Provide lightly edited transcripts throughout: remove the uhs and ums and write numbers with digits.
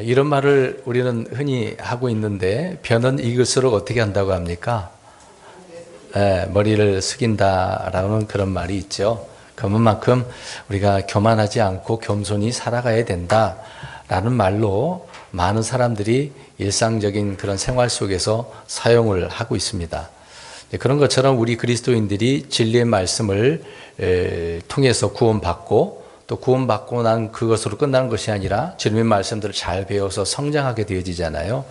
이런 말을 우리는 흔히 하고 있는데 변은 익을수록 어떻게 한다고 합니까? 머리를 숙인다라는 그런 말이 있죠. 그만큼 우리가 교만하지 않고 겸손히 살아가야 된다라는 말로 많은 사람들이 일상적인 그런 생활 속에서 사용을 하고 있습니다. 그런 것처럼 우리 그리스도인들이 진리의 말씀을 통해서 구원받고 또 구원받고 난 그것으로 끝나는 것이 아니라 주님의 말씀들을 잘 배워서 성장하게 되어지잖아요.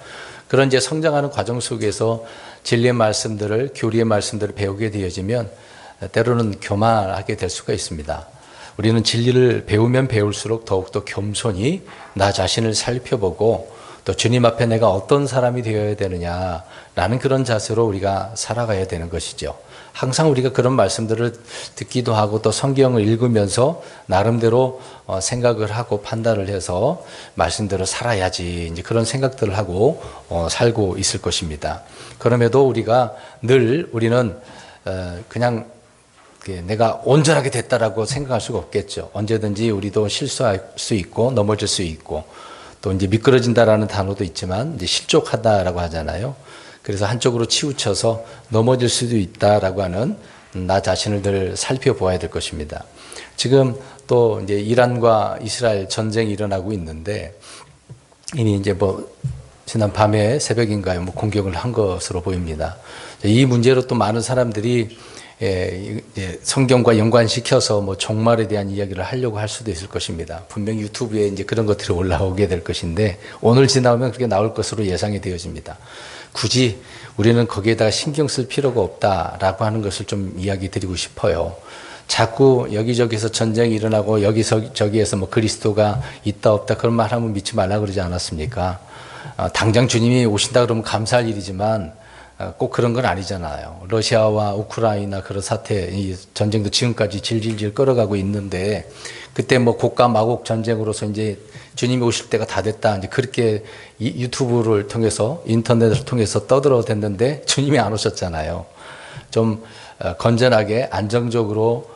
그런 이제 성장하는 과정 속에서 진리의 말씀들을, 교리의 말씀들을 배우게 되어지면 때로는 교만하게 될 수가 있습니다. 우리는 진리를 배우면 배울수록 더욱더 겸손히 나 자신을 살펴보고 또 주님 앞에 내가 어떤 사람이 되어야 되느냐라는 그런 자세로 우리가 살아가야 되는 것이죠. 항상 우리가 그런 말씀들을 듣기도 하고 또 성경을 읽으면서 나름대로 생각을 하고 판단을 해서 말씀대로 살아야지 이제 그런 생각들을 하고 살고 있을 것입니다. 그럼에도 우리가 늘 우리는 그냥 내가 온전하게 됐다라고 생각할 수가 없겠죠. 언제든지 우리도 실수할 수 있고 넘어질 수 있고 또 이제 미끄러진다라는 단어도 있지만 이제 실족하다라고 하잖아요. 그래서 한쪽으로 치우쳐서 넘어질 수도 있다라고 하는 나 자신을 늘 살펴보아야 될 것입니다. 지금 또 이제 이란과 이스라엘 전쟁이 일어나고 있는데 이미 이제 지난 밤에 새벽인가요? 공격을 한 것으로 보입니다. 이 문제로 또 많은 사람들이 성경과 연관시켜서 종말에 대한 이야기를 하려고 할 수도 있을 것입니다. 분명히 유튜브에 이제 그런 것들이 올라오게 될 것인데 오늘 지나오면 그렇게 나올 것으로 예상이 되어집니다. 굳이 우리는 거기에다가 신경 쓸 필요가 없다라고 하는 것을 좀 이야기 드리고 싶어요. 자꾸 여기저기서 전쟁이 일어나고 저기에서 그리스도가 있다 없다 그런 말 하면 믿지 말라 그러지 않았습니까? 당장 주님이 오신다 그러면 감사할 일이지만 꼭 그런 건 아니잖아요. 러시아와 우크라이나 그런 사태, 이 전쟁도 지금까지 질질질 끌어가고 있는데 그때 고가 마곡 전쟁으로서 이제 주님이 오실 때가 다 됐다. 이제 그렇게 유튜브를 통해서 인터넷을 통해서 떠들어댔는데 주님이 안 오셨잖아요. 좀 건전하게 안정적으로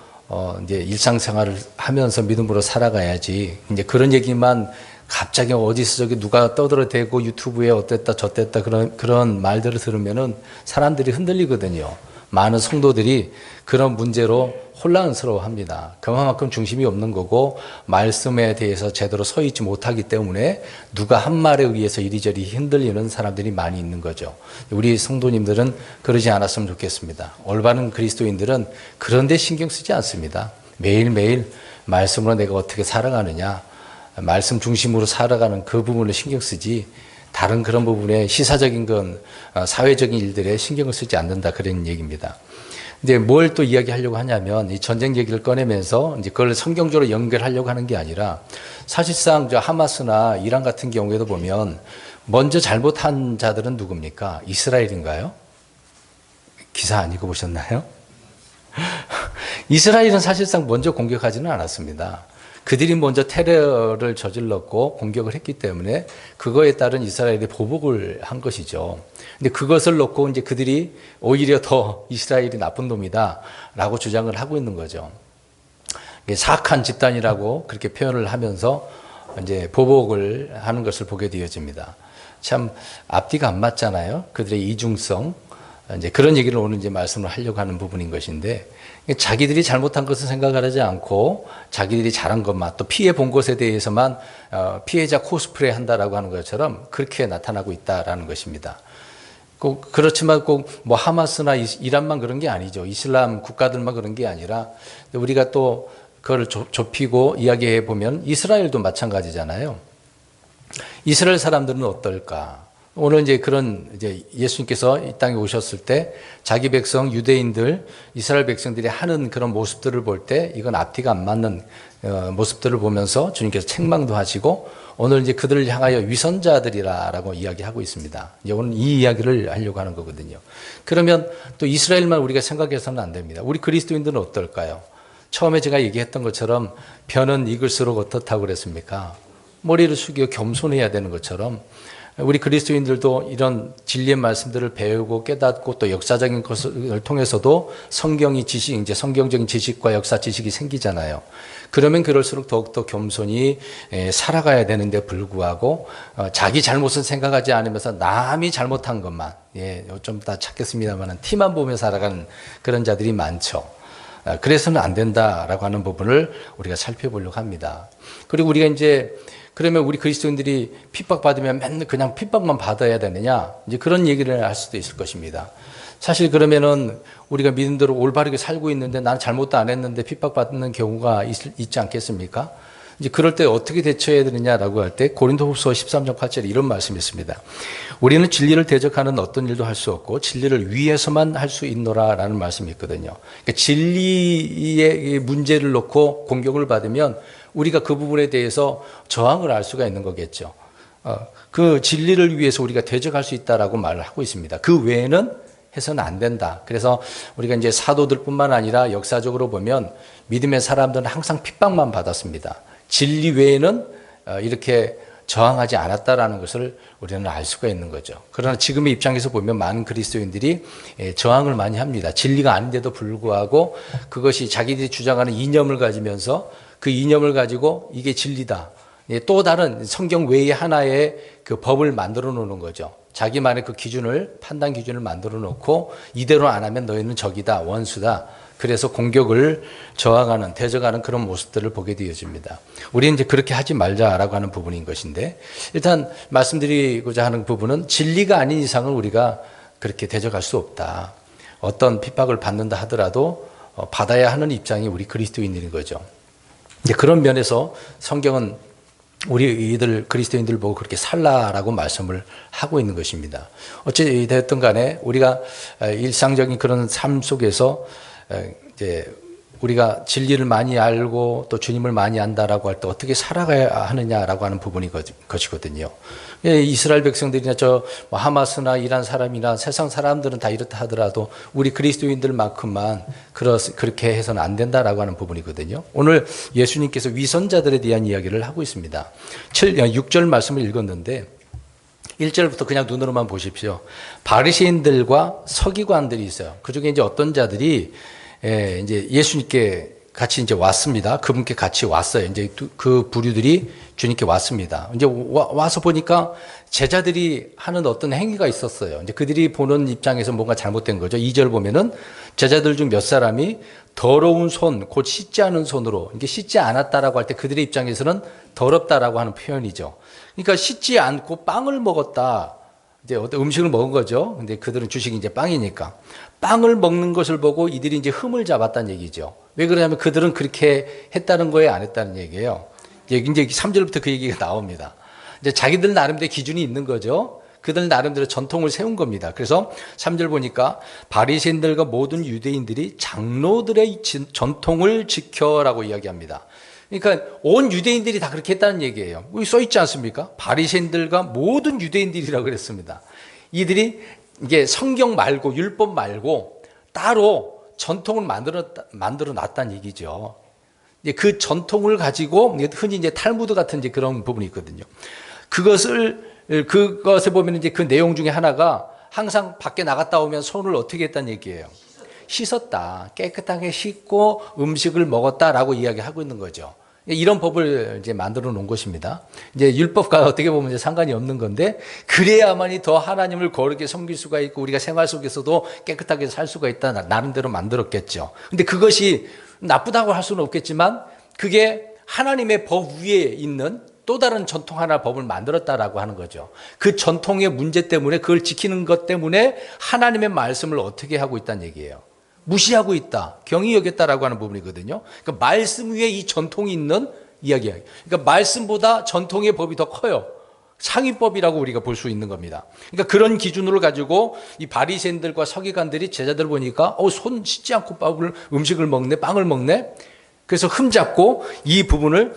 이제 일상생활을 하면서 믿음으로 살아가야지. 이제 그런 얘기만 갑자기 어디서 저기 누가 떠들어대고 유튜브에 어땠다 저땠다 그런 말들을 들으면은 사람들이 흔들리거든요. 많은 성도들이 그런 문제로 혼란스러워합니다. 그만큼 중심이 없는 거고 말씀에 대해서 제대로 서 있지 못하기 때문에 누가 한 말에 의해서 이리저리 흔들리는 사람들이 많이 있는 거죠. 우리 성도님들은 그러지 않았으면 좋겠습니다. 올바른 그리스도인들은 그런 데 신경 쓰지 않습니다. 매일매일 말씀으로 내가 어떻게 살아가느냐, 말씀 중심으로 살아가는 그 부분을 신경 쓰지 다른 그런 부분에 시사적인 건 사회적인 일들에 신경을 쓰지 않는다 그런 얘기입니다. 근데 뭘 또 이야기하려고 하냐면 이 전쟁 얘기를 꺼내면서 이제 그걸 성경적으로 연결하려고 하는 게 아니라 사실상 저 하마스나 이란 같은 경우에도 보면 먼저 잘못한 자들은 누굽니까? 이스라엘인가요? 기사 안 읽어보셨나요? 이스라엘은 사실상 먼저 공격하지는 않았습니다. 그들이 먼저 테러를 저질렀고 공격을 했기 때문에 그거에 따른 이스라엘이 보복을 한 것이죠. 근데 그것을 놓고 이제 그들이 오히려 더 이스라엘이 나쁜 놈이다라고 주장을 하고 있는 거죠. 사악한 집단이라고 그렇게 표현을 하면서 이제 보복을 하는 것을 보게 되어집니다. 참 앞뒤가 안 맞잖아요. 그들의 이중성. 이제 그런 얘기를 오늘 이제 말씀을 하려고 하는 부분인 것인데 자기들이 잘못한 것을 생각을 하지 않고 자기들이 잘한 것만 또 피해 본 것에 대해서만 피해자 코스프레 한다라고 하는 것처럼 그렇게 나타나고 있다라는 것입니다. 꼭 그렇지만 꼭 하마스나 이란만 그런 게 아니죠. 이슬람 국가들만 그런 게 아니라 우리가 또 그걸 좁히고 이야기해 보면 이스라엘도 마찬가지잖아요. 이스라엘 사람들은 어떨까? 오늘 이제 예수님께서 이 땅에 오셨을 때 자기 백성 유대인들 이스라엘 백성들이 하는 그런 모습들을 볼 때 이건 앞뒤가 안 맞는 모습들을 보면서 주님께서 책망도 하시고 오늘 이제 그들을 향하여 위선자들이라고 이야기하고 있습니다. 이제 오늘 이 이야기를 하려고 하는 거거든요. 그러면 또 이스라엘만 우리가 생각해서는 안 됩니다. 우리 그리스도인들은 어떨까요? 처음에 제가 얘기했던 것처럼 변은 익을수록 어떻다고 그랬습니까? 머리를 숙여 겸손해야 되는 것처럼 우리 그리스도인들도 이런 진리의 말씀들을 배우고 깨닫고 또 역사적인 것을 통해서도 성경이 지식, 이제 성경적인 지식과 역사 지식이 생기잖아요. 그러면 그럴수록 더욱더 겸손히 살아가야 되는데 불구하고 자기 잘못은 생각하지 않으면서 남이 잘못한 것만, 좀 다 찾겠습니다만 티만 보며 살아가는 그런 자들이 많죠. 그래서는 안 된다라고 하는 부분을 우리가 살펴보려고 합니다. 그리고 우리가 이제 그러면 우리 그리스도인들이 핍박받으면 맨날 그냥 핍박만 받아야 되느냐? 이제 그런 얘기를 할 수도 있을 것입니다. 사실 그러면은 우리가 믿음대로 올바르게 살고 있는데 나는 잘못도 안 했는데 핍박받는 경우가 있지 않겠습니까? 이제 그럴 때 어떻게 대처해야 되느냐라고 할 때 고린도후서 13장 8절에 이런 말씀이 있습니다. 우리는 진리를 대적하는 어떤 일도 할 수 없고 진리를 위해서만 할 수 있노라라는 말씀이 있거든요. 그러니까 진리의 문제를 놓고 공격을 받으면 우리가 그 부분에 대해서 저항을 할 수가 있는 거겠죠. 그 진리를 위해서 우리가 대적할 수 있다라고 말을 하고 있습니다. 그 외에는 해서는 안 된다. 그래서 우리가 이제 사도들뿐만 아니라 역사적으로 보면 믿음의 사람들은 항상 핍박만 받았습니다. 진리 외에는 이렇게 저항하지 않았다라는 것을 우리는 알 수가 있는 거죠. 그러나 지금의 입장에서 보면 많은 그리스도인들이 저항을 많이 합니다. 진리가 아닌데도 불구하고 그것이 자기들이 주장하는 이념을 가지면서 그 이념을 가지고 이게 진리다. 또 다른 성경 외의 하나의 그 법을 만들어 놓는 거죠. 자기만의 그 기준을, 판단 기준을 만들어 놓고 이대로 안 하면 너희는 적이다, 원수다. 그래서 공격을 저항하는, 대적하는 그런 모습들을 보게 되어집니다. 우리는 이제 그렇게 하지 말자라고 하는 부분인 것인데, 일단 말씀드리고자 하는 부분은 진리가 아닌 이상은 우리가 그렇게 대적할 수 없다. 어떤 핍박을 받는다 하더라도 받아야 하는 입장이 우리 그리스도인들인 거죠. 이제 그런 면에서 성경은 우리 이들 그리스도인들 보고 그렇게 살라라고 말씀을 하고 있는 것입니다. 어찌 됐든 간에 우리가 일상적인 그런 삶 속에서 이제 우리가 진리를 많이 알고 또 주님을 많이 안다라고 할 때 어떻게 살아가야 하느냐라고 하는 부분이 것이거든요. 이스라엘 백성들이나 저 하마스나 이란 사람이나 세상 사람들은 다 이렇다 하더라도 우리 그리스도인들만큼만 그렇게 해서는 안 된다라고 하는 부분이거든요. 오늘 예수님께서 위선자들에 대한 이야기를 하고 있습니다. 6절 말씀을 읽었는데 1절부터 그냥 눈으로만 보십시오. 바리새인들과 서기관들이 있어요. 그 중에 이제 어떤 자들이 이제 예수님께 같이 이제 왔습니다. 그분께 같이 왔어요. 이제 그 부류들이 주님께 왔습니다. 이제 와서 보니까 제자들이 하는 어떤 행위가 있었어요. 이제 그들이 보는 입장에서 뭔가 잘못된 거죠. 2절 보면은 제자들 중 몇 사람이 더러운 손, 곧 씻지 않은 손으로, 이게 씻지 않았다라고 할 때 그들의 입장에서는 더럽다라고 하는 표현이죠. 그러니까 씻지 않고 빵을 먹었다. 이제 어떤 음식을 먹은 거죠. 근데 그들은 주식이 이제 빵이니까. 빵을 먹는 것을 보고 이들이 이제 흠을 잡았다는 얘기죠. 왜 그러냐면 그들은 그렇게 했다는 거예요, 안 했다는 얘기예요. 이제 3절부터 그 얘기가 나옵니다. 이제 자기들 나름대로 기준이 있는 거죠. 그들 나름대로 전통을 세운 겁니다. 그래서 3절 보니까 바리새인들과 모든 유대인들이 장로들의 전통을 지켜라고 이야기합니다. 그러니까 온 유대인들이 다 그렇게 했다는 얘기예요. 여기 써 있지 않습니까? 바리새인들과 모든 유대인들이라고 그랬습니다. 이들이 이게 성경 말고 율법 말고 따로 전통을 만들어 놨다는 얘기죠. 이제 그 전통을 가지고 흔히 이제 탈무드 같은 이제 그런 부분이 있거든요. 그것에 보면 이제 그 내용 중에 하나가 항상 밖에 나갔다 오면 손을 어떻게 했다는 얘기예요. 씻었다. 깨끗하게 씻고 음식을 먹었다라고 이야기하고 있는 거죠. 이런 법을 이제 만들어 놓은 것입니다. 이제 율법과 어떻게 보면 이제 상관이 없는 건데, 그래야만이 더 하나님을 거룩하게 섬길 수가 있고, 우리가 생활 속에서도 깨끗하게 살 수가 있다. 나름대로 만들었겠죠. 근데 그것이 나쁘다고 할 수는 없겠지만, 그게 하나님의 법 위에 있는 또 다른 전통 하나 법을 만들었다라고 하는 거죠. 그 전통의 문제 때문에, 그걸 지키는 것 때문에 하나님의 말씀을 어떻게 하고 있다는 얘기예요. 무시하고 있다. 경히 여겼다라고 하는 부분이거든요. 그러니까 말씀 위에 이 전통이 있는 이야기예요. 그러니까 말씀보다 전통의 법이 더 커요. 상위법이라고 우리가 볼 수 있는 겁니다. 그러니까 그런 기준으로 가지고 이 바리새인들과 서기관들이 제자들 보니까 손 씻지 않고 음식을 먹네, 빵을 먹네. 그래서 흠잡고 이 부분을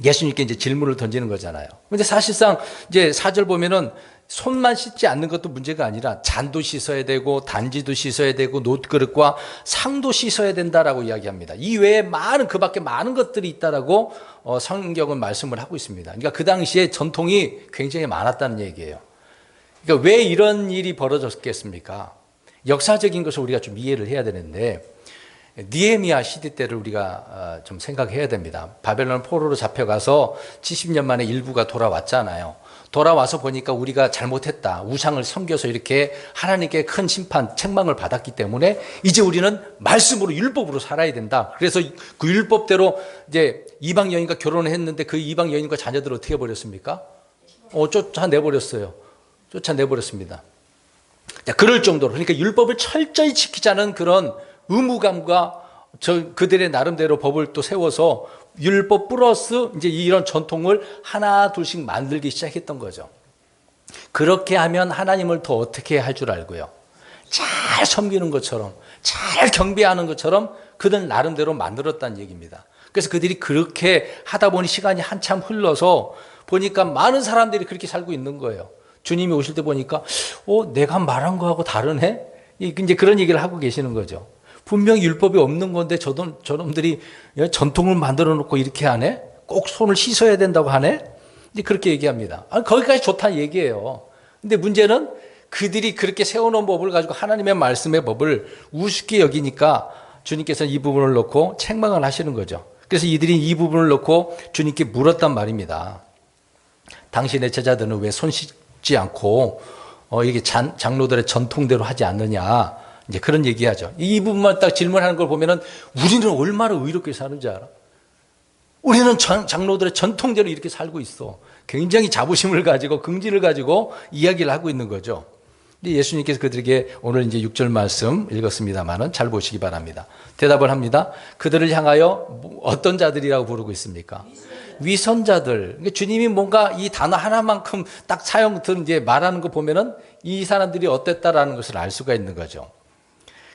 예수님께 이제 질문을 던지는 거잖아요. 근데 사실상 이제 4절 보면은 손만 씻지 않는 것도 문제가 아니라 잔도 씻어야 되고 단지도 씻어야 되고 놋그릇과 상도 씻어야 된다라고 이야기합니다. 이 외에 그 밖에 많은 것들이 있다라고 성경은 말씀을 하고 있습니다. 그러니까 그 당시에 전통이 굉장히 많았다는 얘기예요. 그러니까 왜 이런 일이 벌어졌겠습니까? 역사적인 것을 우리가 좀 이해를 해야 되는데, 느헤미야 시대 때를 우리가 좀 생각해야 됩니다. 바벨론 포로로 잡혀가서 70년 만에 일부가 돌아왔잖아요. 돌아와서 보니까 우리가 잘못했다, 우상을 섬겨서 이렇게 하나님께 큰 심판, 책망을 받았기 때문에 이제 우리는 말씀으로, 율법으로 살아야 된다. 그래서 그 율법대로 이제 이방 여인과 결혼을 했는데 그 이방 여인과 자녀들을 어떻게 해버렸습니까? 쫓아내버렸어요. 쫓아내버렸습니다. 그럴 정도로, 그러니까 율법을 철저히 지키자는 그런 의무감과 그들의 나름대로 법을 또 세워서 율법 플러스 이제 이런 전통을 하나 둘씩 만들기 시작했던 거죠. 그렇게 하면 하나님을 더 어떻게 할 줄 알고요. 잘 섬기는 것처럼, 잘 경배하는 것처럼 그들 나름대로 만들었다는 얘기입니다. 그래서 그들이 그렇게 하다 보니 시간이 한참 흘러서 보니까 많은 사람들이 그렇게 살고 있는 거예요. 주님이 오실 때 보니까 내가 말한 거하고 다르네? 이제 그런 얘기를 하고 계시는 거죠. 분명히 율법이 없는 건데 저놈들이 전통을 만들어 놓고 이렇게 하네? 꼭 손을 씻어야 된다고 하네? 이제 그렇게 얘기합니다. 거기까지 좋다는 얘기예요. 근데 문제는 그들이 그렇게 세워놓은 법을 가지고 하나님의 말씀의 법을 우습게 여기니까 주님께서 이 부분을 놓고 책망을 하시는 거죠. 그래서 이들이 이 부분을 놓고 주님께 물었단 말입니다. 당신의 제자들은 왜 손 씻지 않고 이게 장로들의 전통대로 하지 않느냐? 이제 그런 얘기하죠. 이 부분만 딱 질문하는 걸 보면은 우리는 얼마나 의롭게 사는지 알아? 우리는 장로들의 전통대로 이렇게 살고 있어. 굉장히 자부심을 가지고 긍지를 가지고 이야기를 하고 있는 거죠. 근데 예수님께서 그들에게 오늘 이제 6절 말씀 읽었습니다만은 잘 보시기 바랍니다. 대답을 합니다. 그들을 향하여 어떤 자들이라고 부르고 있습니까? 위선자들. 그러니까 주님이 뭔가 이 단어 하나만큼 딱 이제 말하는 거 보면은 이 사람들이 어땠다라는 것을 알 수가 있는 거죠.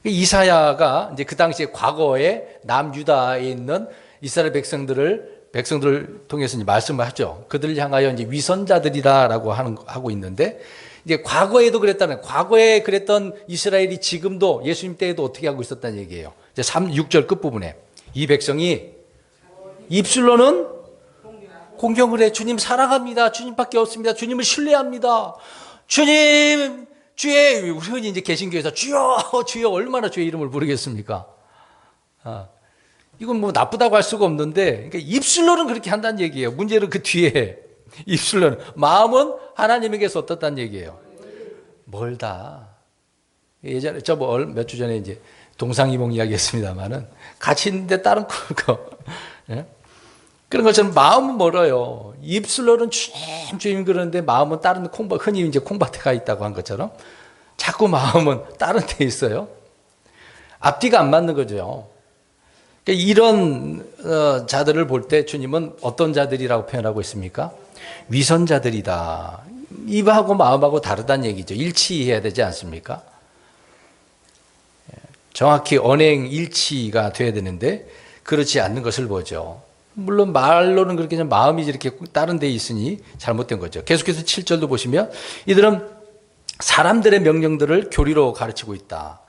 이사야가 이제 그 당시에 과거에 남유다에 있는 이스라엘 백성들을 통해서 이제 말씀을 하죠. 그들을 향하여 이제 위선자들이라고 하고 있는데, 이제 과거에도 과거에 그랬던 이스라엘이 지금도 예수님 때에도 어떻게 하고 있었다는 얘기예요. 이제 6절 끝부분에 이 백성이 입술로는 공경을 해. 주님 사랑합니다. 주님밖에 없습니다. 주님을 신뢰합니다. 주님, 주의, 우리 흔히 이제 개신교에서 주여, 주여, 얼마나 주의 이름을 부르겠습니까? 이건 뭐 나쁘다고 할 수가 없는데, 그러니까 입술로는 그렇게 한다는 얘기예요. 문제는 그 뒤에, 입술로는. 마음은 하나님에게서 어떻다는 얘기예요. 멀다. 예전에, 몇 주 전에 이제 동상이몽 이야기 했습니다만은, 같이 있는데 다른 거, 예? 그런 것처럼 마음은 멀어요. 입술로는 주님 그러는데 마음은 다른 흔히 이제 콩밭에 가 있다고 한 것처럼 자꾸 마음은 다른 데 있어요. 앞뒤가 안 맞는 거죠. 그러니까 이런 자들을 볼 때 주님은 어떤 자들이라고 표현하고 있습니까? 위선자들이다. 입하고 마음하고 다르다는 얘기죠. 일치해야 되지 않습니까? 정확히 언행 일치가 돼야 되는데 그렇지 않는 것을 보죠. 물론 말로는 그렇게 마음이 이렇게 다른 데 있으니 잘못된 거죠. 계속해서 7절도 보시면 이들은 사람들의 명령들을 교리로 가르치고 있다.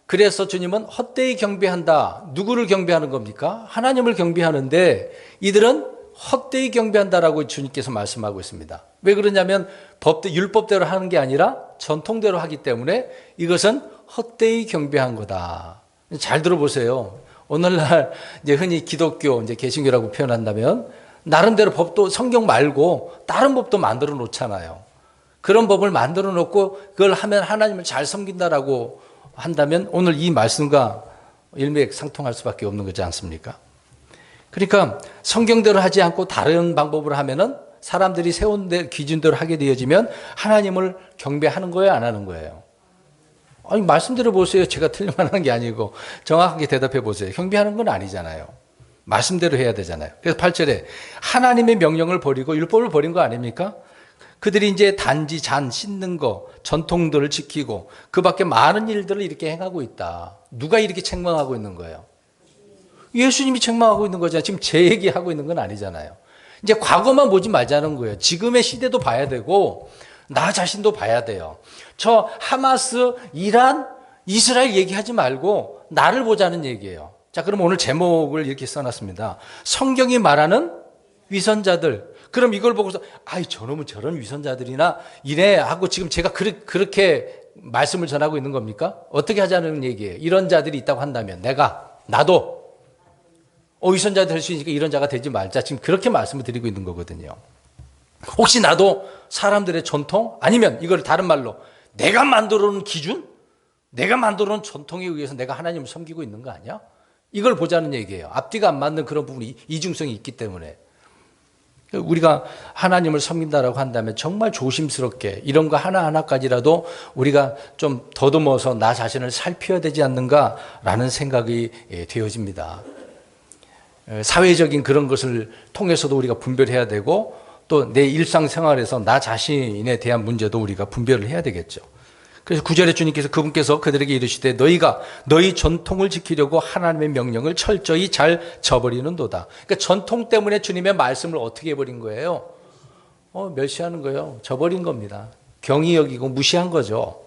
그래서 주님은 헛되이 경배한다. 누구를 경배하는 겁니까? 하나님을 경배하는데 이들은 헛되이 경배한다라고 주님께서 말씀하고 있습니다. 왜 그러냐면 율법대로 하는 게 아니라 전통대로 하기 때문에 이것은 헛되이 경배한 거다. 잘 들어보세요. 오늘날 이제 흔히 기독교, 이제 개신교라고 표현한다면 나름대로 법도 성경 말고 다른 법도 만들어 놓잖아요. 그런 법을 만들어 놓고 그걸 하면 하나님을 잘 섬긴다라고 한다면 오늘 이 말씀과 일맥상통할 수밖에 없는 거지 않습니까? 그러니까 성경대로 하지 않고 다른 방법으로 하면은 사람들이 세운 기준대로 하게 되어지면 하나님을 경배하는 거예요, 안 하는 거예요? 아니, 말씀대로 보세요. 제가 틀리만 하는 게 아니고 정확하게 대답해 보세요. 경배하는 건 아니잖아요. 말씀대로 해야 되잖아요. 그래서 8절에 하나님의 명령을 버리고 율법을 버린 거 아닙니까? 그들이 이제 단지 잔 씻는 거, 전통들을 지키고 그 밖에 많은 일들을 이렇게 행하고 있다. 누가 이렇게 책망하고 있는 거예요? 예수님이 책망하고 있는 거잖아요. 지금 제 얘기하고 있는 건 아니잖아요. 이제 과거만 보지 말자는 거예요. 지금의 시대도 봐야 되고 나 자신도 봐야 돼요. 저 하마스, 이란, 이스라엘 얘기하지 말고 나를 보자는 얘기예요. 자, 그럼 오늘 제목을 이렇게 써놨습니다. 성경이 말하는 위선자들. 그럼 이걸 보고서 아이 저놈은 저런 위선자들이나 이래 하고 지금 제가 그렇게 말씀을 전하고 있는 겁니까? 어떻게 하자는 얘기예요. 이런 자들이 있다고 한다면 나도 위선자 될 수 있으니까 이런 자가 되지 말자. 지금 그렇게 말씀을 드리고 있는 거거든요. 혹시 나도 사람들의 전통 아니면 이걸 다른 말로 내가 만들어 놓은 기준? 내가 만들어 놓은 전통에 의해서 내가 하나님을 섬기고 있는 거 아니야? 이걸 보자는 얘기예요. 앞뒤가 안 맞는 그런 부분이 이중성이 있기 때문에. 우리가 하나님을 섬긴다라고 한다면 정말 조심스럽게 이런 거 하나하나까지라도 우리가 좀 더듬어서 나 자신을 살펴야 되지 않는가라는 생각이 되어집니다. 사회적인 그런 것을 통해서도 우리가 분별해야 되고 또 내 일상생활에서 나 자신에 대한 문제도 우리가 분별을 해야 되겠죠. 그래서 9절에 주님께서 그분께서 그들에게 이르시되 너희가 너희 전통을 지키려고 하나님의 명령을 철저히 잘 저버리는도다. 그러니까 전통 때문에 주님의 말씀을 어떻게 해버린 거예요? 멸시하는 거예요. 저버린 겁니다. 경히 여기고 무시한 거죠.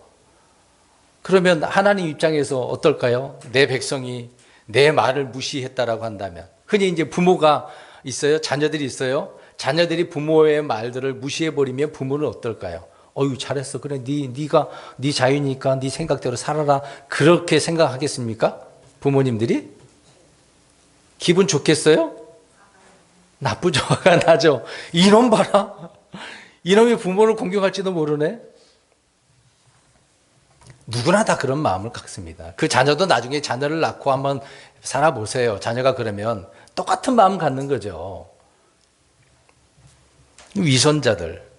그러면 하나님 입장에서 어떨까요? 내 백성이 내 말을 무시했다라고 한다면 흔히 이제 부모가 있어요. 자녀들이 있어요. 자녀들이 부모의 말들을 무시해버리면 부모는 어떨까요? 어유 잘했어. 그래, 네 자유니까 네 생각대로 살아라. 그렇게 생각하겠습니까? 부모님들이? 기분 좋겠어요? 나쁘죠. 화가 나죠. 이놈 봐라. 이놈이 부모를 공경할지도 모르네. 누구나 다 그런 마음을 갖습니다. 그 자녀도 나중에 자녀를 낳고 한번 살아보세요. 자녀가 그러면 똑같은 마음 갖는 거죠. 위선자들.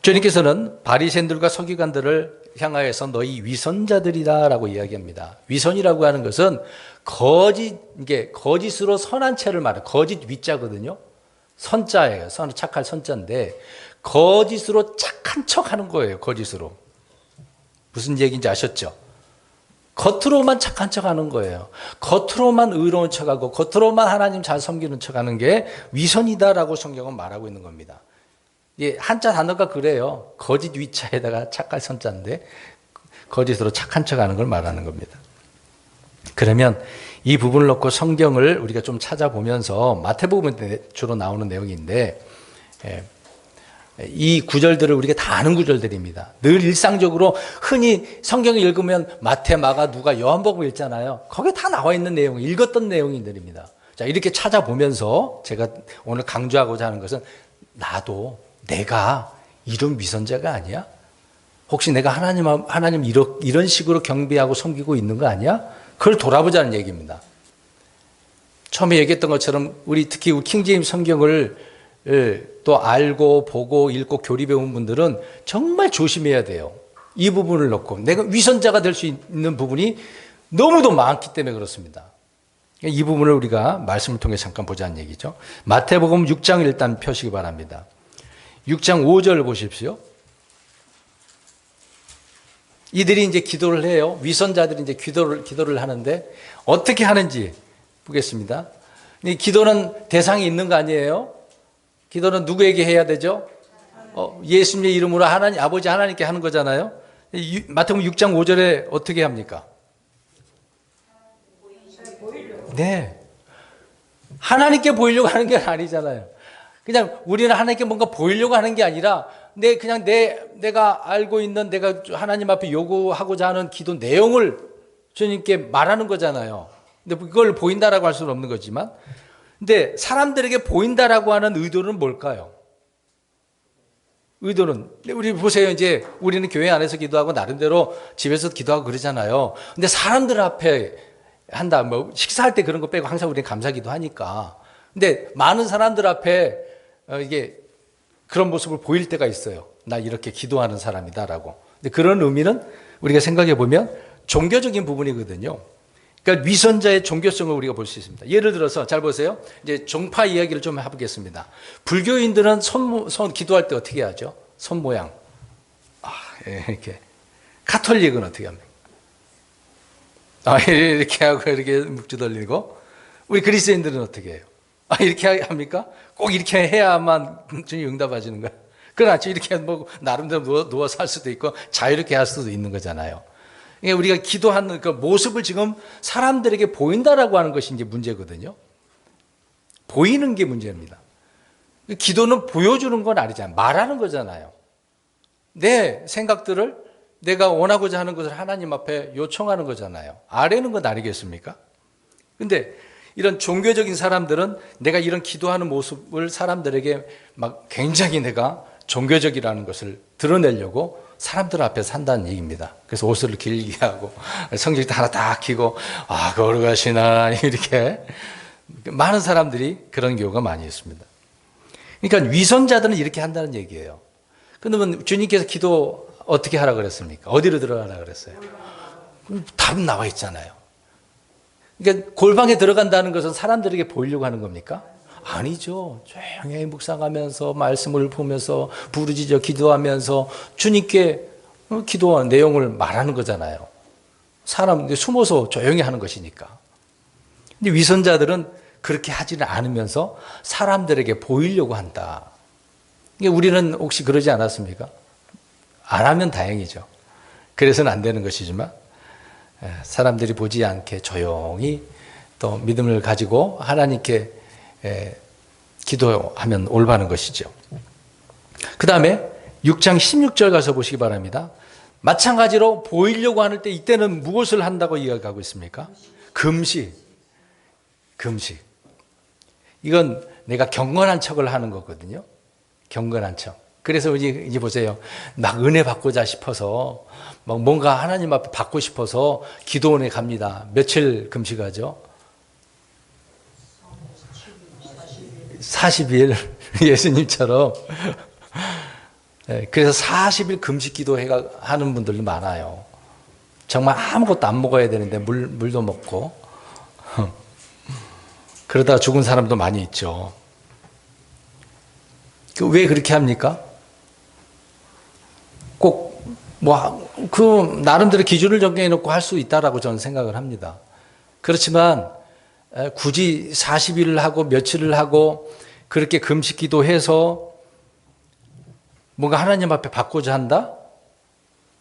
주님께서는 바리새인들과 서기관들을 향하여서 너희 위선자들이다라고 이야기합니다. 위선이라고 하는 것은 거짓으로 선한 채를 말해요. 거짓 위자거든요. 선자예요. 착할 선자인데 거짓으로 착한 척하는 거예요. 거짓으로. 무슨 얘기인지 아셨죠? 겉으로만 착한 척하는 거예요. 겉으로만 의로운 척하고 겉으로만 하나님 잘 섬기는 척하는 게 위선이다라고 성경은 말하고 있는 겁니다. 한자 단어가 그래요. 거짓 위자에다가 착할 선자인데 거짓으로 착한 척하는 걸 말하는 겁니다. 그러면 이 부분을 놓고 성경을 우리가 좀 찾아보면서 마태복음에 주로 나오는 내용인데 이 구절들을 우리가 다 아는 구절들입니다. 늘 일상적으로 흔히 성경을 읽으면 마태, 마가, 누가, 요한복음 읽잖아요. 거기에 다 나와 있는 내용, 읽었던 내용들입니다. 자, 이렇게 찾아보면서 제가 오늘 강조하고자 하는 것은 내가 이런 위선자가 아니야? 혹시 내가 하나님 이런 식으로 경배하고 섬기고 있는 거 아니야? 그걸 돌아보자는 얘기입니다. 처음에 얘기했던 것처럼 특히 우리 킹제임스 성경을 또 알고 보고 읽고 교리 배운 분들은 정말 조심해야 돼요. 이 부분을 놓고 내가 위선자가 될 수 있는 부분이 너무도 많기 때문에 그렇습니다. 이 부분을 우리가 말씀을 통해 잠깐 보자는 얘기죠. 마태복음 6장을 일단 펴시기 바랍니다. 6장 5절 보십시오. 이들이 이제 기도를 해요. 위선자들이 이제 기도를 하는데 어떻게 하는지 보겠습니다. 이 기도는 대상이 있는 거 아니에요? 기도는 누구에게 해야 되죠? 예수님의 이름으로 아버지 하나님께 하는 거잖아요. 마태복음 6장 5절에 어떻게 합니까? 네. 하나님께 보이려고 하는 게 아니잖아요. 그냥 우리는 하나님께 뭔가 보이려고 하는 게 아니라 내가 알고 있는 내가 하나님 앞에 요구하고자 하는 기도 내용을 주님께 말하는 거잖아요. 근데 그걸 보인다라고 할 수는 없는 거지만 근데 사람들에게 보인다라고 하는 의도는 뭘까요? 의도는 우리 보세요. 이제 우리는 교회 안에서 기도하고 나름대로 집에서 기도하고 그러잖아요. 근데 사람들 앞에 한다. 식사할 때 그런 거 빼고 항상 우리는 감사기도 하니까. 근데 많은 사람들 앞에 이게 그런 모습을 보일 때가 있어요. 나 이렇게 기도하는 사람이다라고. 근데 그런 의미는 우리가 생각해 보면 종교적인 부분이거든요. 그러니까 위선자의 종교성을 우리가 볼 수 있습니다. 예를 들어서 잘 보세요. 이제 종파 이야기를 좀 해보겠습니다. 불교인들은 기도할 때 어떻게 하죠? 손 모양. 이렇게. 가톨릭은 어떻게 합니까? 이렇게 하고 이렇게 묵주 돌리고. 우리 그리스도인들은 어떻게 해요? 이렇게 합니까? 꼭 이렇게 해야만 주님 응답하시는 거야. 그렇지. 이렇게 뭐 나름대로 누워서 할 수도 있고 자유롭게 할 수도 있는 거잖아요. 그러니까 우리가 기도하는 그 모습을 지금 사람들에게 보인다라고 하는 것이 이제 문제거든요. 보이는 게 문제입니다. 기도는 보여주는 건 아니잖아요. 말하는 거잖아요. 내 생각들을 내가 원하고자 하는 것을 하나님 앞에 요청하는 거잖아요. 아뢰는 건 아니겠습니까? 근데 이런 종교적인 사람들은 내가 이런 기도하는 모습을 사람들에게 막 굉장히 내가 종교적이라는 것을 드러내려고 사람들 앞에서 산다는 얘기입니다. 그래서 옷을 길게 하고 성적도 하나 딱 키고 거룩하시나 이렇게 많은 사람들이 그런 경우가 많이 있습니다. 그러니까 위선자들은 이렇게 한다는 얘기예요. 그러면 주님께서 기도 어떻게 하라 그랬습니까? 어디로 들어가라 그랬어요? 답은 나와 있잖아요. 그러니까 골방에 들어간다는 것은 사람들에게 보이려고 하는 겁니까? 아니죠. 조용히 묵상하면서 말씀을 보면서 부르짖어 기도하면서 주님께 기도한 내용을 말하는 거잖아요. 사람 숨어서 조용히 하는 것이니까. 근데 위선자들은 그렇게 하지는 않으면서 사람들에게 보이려고 한다. 우리는 혹시 그러지 않았습니까? 안 하면 다행이죠. 그래서는 안 되는 것이지만 사람들이 보지 않게 조용히 또 믿음을 가지고 하나님께 기도하면 올바른 것이죠. 그 다음에 6장 16절 가서 보시기 바랍니다. 마찬가지로 보이려고 하는 때 이때는 무엇을 한다고 이야기하고 있습니까? 금식. 이건 내가 경건한 척을 하는 거거든요. 경건한 척. 그래서 이제 보세요. 막 은혜 받고자 싶어서 막 뭔가 하나님 앞에 받고 싶어서 기도원에 갑니다. 며칠 금식하죠? 40일 예수님처럼. 그래서 40일 금식 기도하는 분들도 많아요. 정말 아무것도 안 먹어야 되는데 물도 먹고 그러다가 죽은 사람도 많이 있죠. 왜 그렇게 합니까? 꼭 그 나름대로 기준을 정해 놓고 할 수 있다라고 저는 생각을 합니다. 그렇지만 굳이 40일을 하고 며칠을 하고 그렇게 금식 기도해서 뭔가 하나님 앞에 받고자 한다?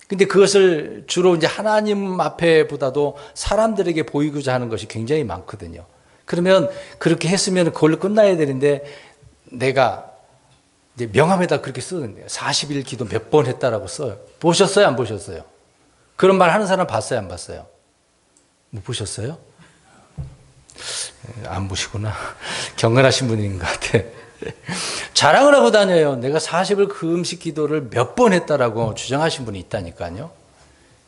근데 그것을 주로 이제 하나님 앞에보다도 사람들에게 보이고자 하는 것이 굉장히 많거든요. 그러면 그렇게 했으면 그걸로 끝나야 되는데 내가 이제 명함에다 그렇게 쓰는데요. 40일 기도 몇 번 했다라고 써요. 보셨어요? 안 보셨어요? 그런 말 하는 사람 봤어요? 안 봤어요? 못 보셨어요? 안 보시구나. 경건하신 분인 것 같아. 자랑을 하고 다녀요. 내가 40일 금식 기도를 몇 번 했다라고 주장하신 분이 있다니까요.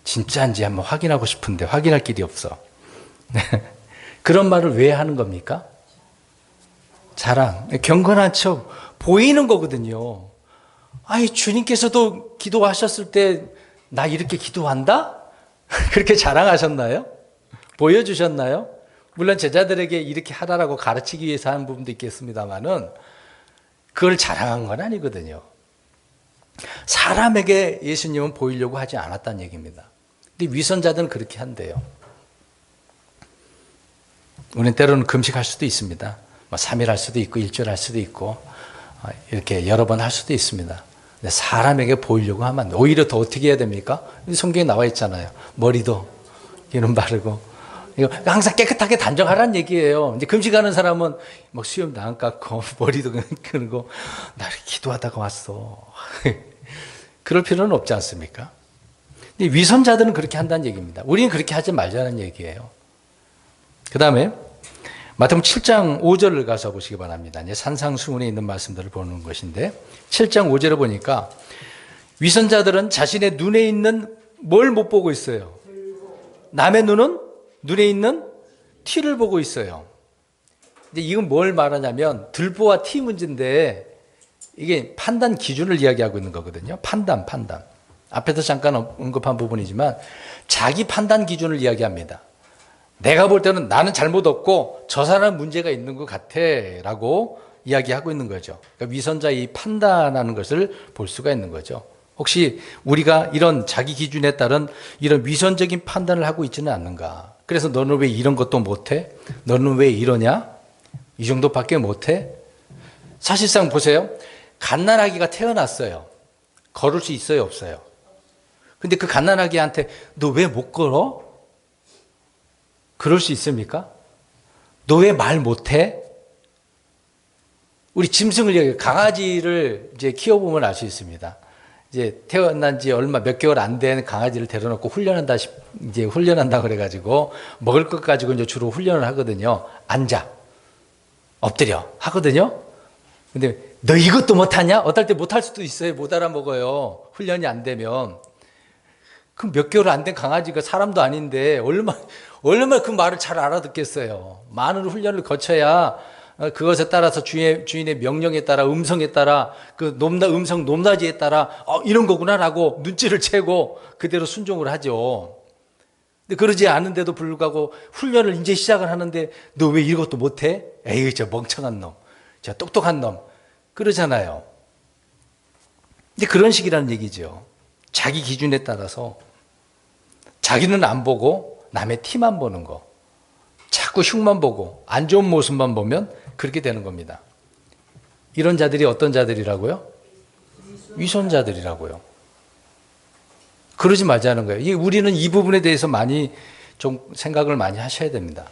진짜인지 한번 확인하고 싶은데 확인할 길이 없어. 그런 말을 왜 하는 겁니까? 자랑, 경건한 척 보이는 거거든요. 아니 주님께서도 기도하셨을 때 나 이렇게 기도한다? 그렇게 자랑하셨나요? 보여주셨나요? 물론 제자들에게 이렇게 하라라고 가르치기 위해서 하는 부분도 있겠습니다만은 그걸 자랑한 건 아니거든요. 사람에게 예수님은 보이려고 하지 않았다는 얘기입니다. 근데 위선자들은 그렇게 한대요. 우리는 때로는 금식할 수도 있습니다. 3일 할 수도 있고 일주일 할 수도 있고 이렇게 여러 번 할 수도 있습니다. 근데 사람에게 보이려고 하면 안 돼. 오히려 더 어떻게 해야 됩니까? 성경에 나와 있잖아요. 머리도 기름 바르고 이거 항상 깨끗하게 단정하라는 얘기예요. 이제 금식하는 사람은 막 수염도 안 깎고 머리도 그러고 나 기도하다가 왔어. 그럴 필요는 없지 않습니까? 근데 위선자들은 그렇게 한다는 얘기입니다. 우리는 그렇게 하지 말자는 얘기예요. 그 다음에 마태복음 7장 5절을 가서 보시기 바랍니다. 이제 산상수훈에 있는 말씀들을 보는 것인데 7장 5절을 보니까 위선자들은 자신의 눈에 있는 뭘 못 보고 있어요? 남의 눈에 있는 티를 보고 있어요. 근데 이건 뭘 말하냐면 들보와 티 문제인데 이게 판단 기준을 이야기하고 있는 거거든요. 판단. 앞에서 잠깐 언급한 부분이지만 자기 판단 기준을 이야기합니다. 내가 볼 때는 나는 잘못 없고 저 사람은 문제가 있는 것 같아 라고 이야기하고 있는 거죠. 그러니까 위선자의 이 판단하는 것을 볼 수가 있는 거죠. 혹시 우리가 이런 자기 기준에 따른 이런 위선적인 판단을 하고 있지는 않는가? 그래서 너는 왜 이런 것도 못해? 너는 왜 이러냐? 이 정도밖에 못해? 사실상 보세요. 갓난아기가 태어났어요. 걸을 수 있어요, 없어요? 근데 그 갓난아기한테 너 왜 못 걸어? 그럴 수 있습니까? 너 왜 말 못해? 우리 짐승을 얘기해요. 강아지를 이제 키워보면 알 수 있습니다. 이제 태어난 지 얼마 몇 개월 안 된 강아지를 데려놓고 이제 훈련한다 그래가지고 먹을 것 가지고 이제 주로 훈련을 하거든요. 앉아, 엎드려 하거든요. 근데 너 이것도 못하냐? 어떨 때 못할 수도 있어요. 못 알아먹어요. 훈련이 안 되면. 그 몇 개월 안 된 강아지가 사람도 아닌데 얼마나 그 말을 잘 알아듣겠어요. 많은 훈련을 거쳐야 그것에 따라서 주인의 명령에 따라 음성에 따라 그 음성 높낮이에 따라 이런 거구나라고 눈치를 채고 그대로 순종을 하죠. 근데 그러지 않은데도 불구하고 훈련을 이제 시작을 하는데 너 왜 이것도 못해? 에이 저 멍청한 놈, 저 똑똑한 놈 그러잖아요. 근데 그런 식이라는 얘기죠. 자기 기준에 따라서 자기는 안 보고 남의 티만 보는 거, 자꾸 흉만 보고 안 좋은 모습만 보면 그렇게 되는 겁니다. 이런 자들이 어떤 자들이라고요? 위선자들이라고요. 그러지 말자는 거예요. 우리는 이 부분에 대해서 많이 좀 생각을 많이 하셔야 됩니다.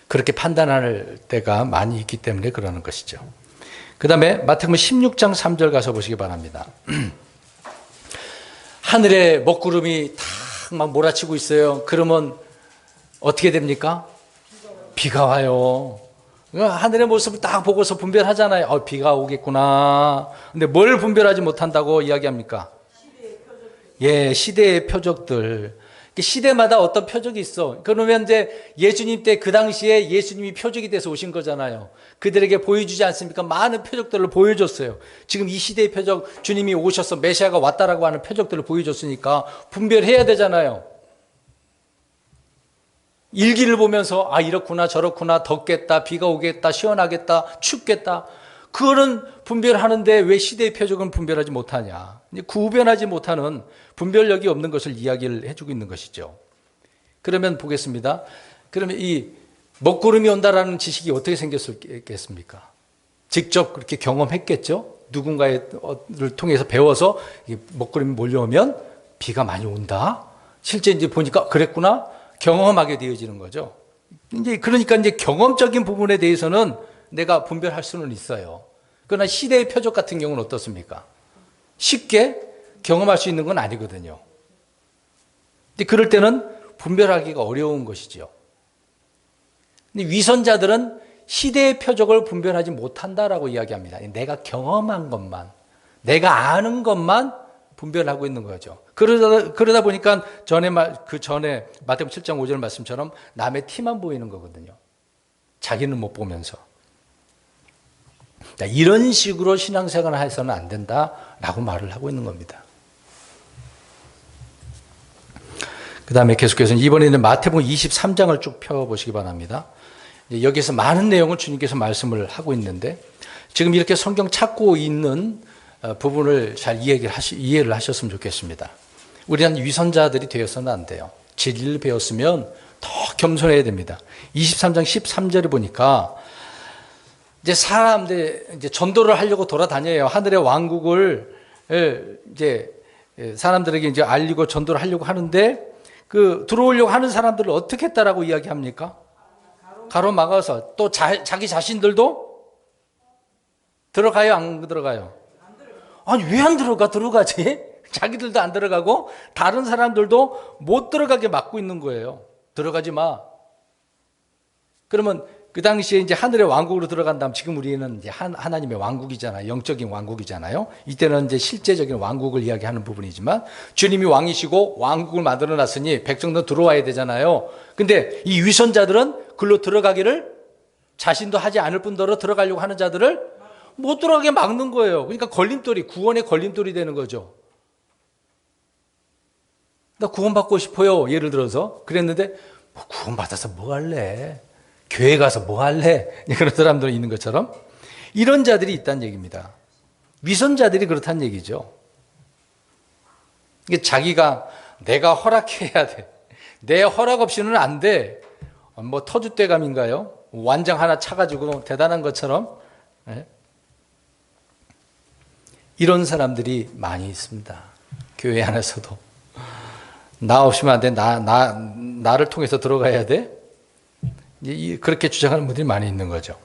그렇게 판단할 때가 많이 있기 때문에 그러는 것이죠. 그 다음에 마태복음 16장 3절 가서 보시기 바랍니다. 하늘에 먹구름이 탁 막 몰아치고 있어요. 그러면 어떻게 됩니까? 비가 와요. 하늘의 모습을 딱 보고서 분별하잖아요. 비가 오겠구나. 근데 뭘 분별하지 못한다고 이야기합니까? 예, 시대의 표적들. 시대마다 어떤 표적이 있어. 그러면 이제 예수님 때 그 당시에 예수님이 표적이 돼서 오신 거잖아요. 그들에게 보여주지 않습니까? 많은 표적들을 보여줬어요. 지금 이 시대의 표적, 주님이 오셔서 메시아가 왔다라고 하는 표적들을 보여줬으니까 분별해야 되잖아요. 일기를 보면서 이렇구나 저렇구나 덥겠다 비가 오겠다 시원하겠다 춥겠다 그거는 분별하는데 왜 시대의 표적은 분별하지 못하냐. 구별하지 못하는 분별력이 없는 것을 이야기를 해주고 있는 것이죠. 그러면 보겠습니다. 그러면 이 먹구름이 온다라는 지식이 어떻게 생겼겠습니까? 직접 그렇게 경험했겠죠. 누군가를 통해서 배워서 먹구름이 몰려오면 비가 많이 온다. 실제 이제 보니까 그랬구나. 경험하게 되어지는 거죠. 그러니까 이제 경험적인 부분에 대해서는 내가 분별할 수는 있어요. 그러나 시대의 표적 같은 경우는 어떻습니까? 쉽게 경험할 수 있는 건 아니거든요. 근데 그럴 때는 분별하기가 어려운 것이죠. 근데 위선자들은 시대의 표적을 분별하지 못한다라고 이야기합니다. 내가 경험한 것만, 내가 아는 것만 분별하고 있는 거죠. 그러다 보니까 전에 마태복음 7장 5절 말씀처럼 남의 티만 보이는 거거든요. 자기는 못 보면서. 이런 식으로 신앙생활을 해서는 안 된다라고 말을 하고 있는 겁니다. 그 다음에 계속해서 이번에는 마태복음 23장을 쭉 펴보시기 바랍니다. 여기서 많은 내용을 주님께서 말씀을 하고 있는데 지금 이렇게 성경 찾고 있는 부분을 잘 이해를 하셨으면 좋겠습니다. 우리는 위선자들이 되어서는 안 돼요. 진리를 배웠으면 더 겸손해야 됩니다. 23장 13절에 보니까 이제 사람들 이제 전도를 하려고 돌아다녀요. 하늘의 왕국을 이제 사람들에게 이제 알리고 전도를 하려고 하는데 그 들어오려고 하는 사람들을 어떻게 했다라고 이야기합니까? 가로막아서 또 자기 자신들도 들어가요, 안 들어가요? 아니 왜 안 들어가지? 자기들도 안 들어가고 다른 사람들도 못 들어가게 막고 있는 거예요. 들어가지 마. 그러면 그 당시에 이제 하늘의 왕국으로 들어간다면 지금 우리는 이제 하나님의 왕국이잖아요. 영적인 왕국이잖아요. 이때는 이제 실제적인 왕국을 이야기하는 부분이지만 주님이 왕이시고 왕국을 만들어 놨으니 백성도 들어와야 되잖아요. 근데 이 위선자들은 글로 들어가기를 자신도 하지 않을 뿐더러 들어가려고 하는 자들을 못 들어가게 막는 거예요. 그러니까 구원의 걸림돌이 되는 거죠. 나 구원받고 싶어요. 예를 들어서 그랬는데 구원받아서 뭐 할래? 교회 가서 뭐 할래? 그런 사람들이 있는 것처럼 이런 자들이 있다는 얘기입니다. 위선자들이 그렇다는 얘기죠. 이게 자기가 내가 허락해야 돼. 내 허락 없이는 안 돼. 뭐 터줏대감인가요? 완장 하나 차가지고 대단한 것처럼 이런 사람들이 많이 있습니다. 교회 안에서도. 나 없으면 안 돼. 나를 통해서 들어가야 돼. 그렇게 주장하는 분들이 많이 있는 거죠.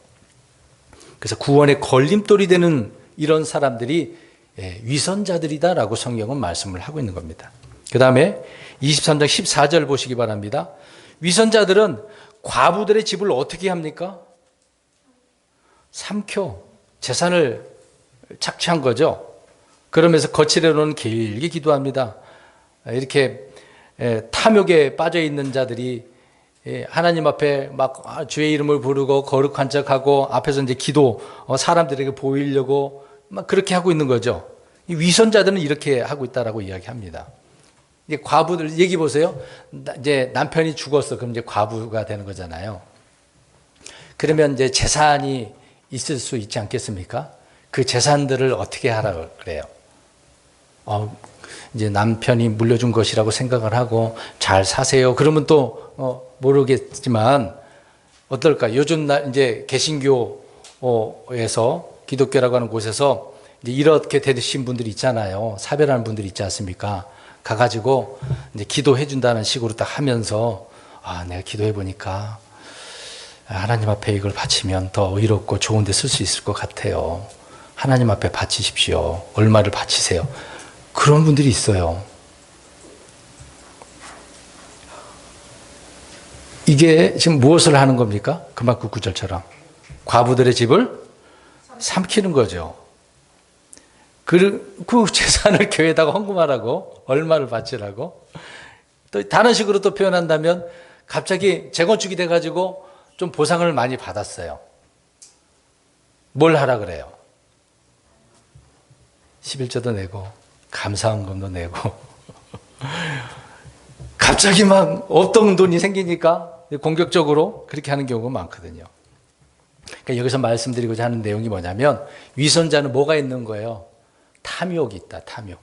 그래서 구원의 걸림돌이 되는 이런 사람들이 위선자들이다라고 성경은 말씀을 하고 있는 겁니다. 그 다음에 23장 14절 보시기 바랍니다. 위선자들은 과부들의 집을 어떻게 합니까? 삼켜 재산을 착취한 거죠. 그러면서 거칠어놓은 길게 기도합니다. 이렇게 탐욕에 빠져 있는 자들이 하나님 앞에 막 주의 이름을 부르고 거룩한 척하고 앞에서 이제 기도 사람들에게 보이려고 막 그렇게 하고 있는 거죠. 이 위선자들은 이렇게 하고 있다라고 이야기합니다. 이제 과부들 얘기 보세요. 이제 남편이 죽었어. 그럼 이제 과부가 되는 거잖아요. 그러면 이제 재산이 있을 수 있지 않겠습니까? 그 재산들을 어떻게 하라고 그래요? 이제 남편이 물려준 것이라고 생각을 하고 잘 사세요. 그러면 또 모르겠지만 어떨까? 요즘 이제 개신교에서 기독교라고 하는 곳에서 이제 이렇게 되신 분들이 있잖아요. 사별하는 분들이 있지 않습니까? 가가지고 이제 기도해 준다는 식으로 딱 하면서 내가 기도해 보니까 하나님 앞에 이걸 바치면 더 의롭고 좋은 데 쓸 수 있을 것 같아요. 하나님 앞에 바치십시오. 얼마를 바치세요. 그런 분들이 있어요. 이게 지금 무엇을 하는 겁니까? 그만큼 구절처럼 과부들의 집을 삼키는 거죠. 그 재산을 교회에다가 헌금하라고, 얼마를 바치라고. 또 다른 식으로 또 표현한다면 갑자기 재건축이 돼가지고 좀 보상을 많이 받았어요. 뭘 하라 그래요? 11조도 내고 감사헌금도 내고 갑자기 막 없던 돈이 생기니까 공격적으로 그렇게 하는 경우가 많거든요. 그러니까 여기서 말씀드리고자 하는 내용이 뭐냐면 위선자는 뭐가 있는 거예요? 탐욕이 있다. 탐욕.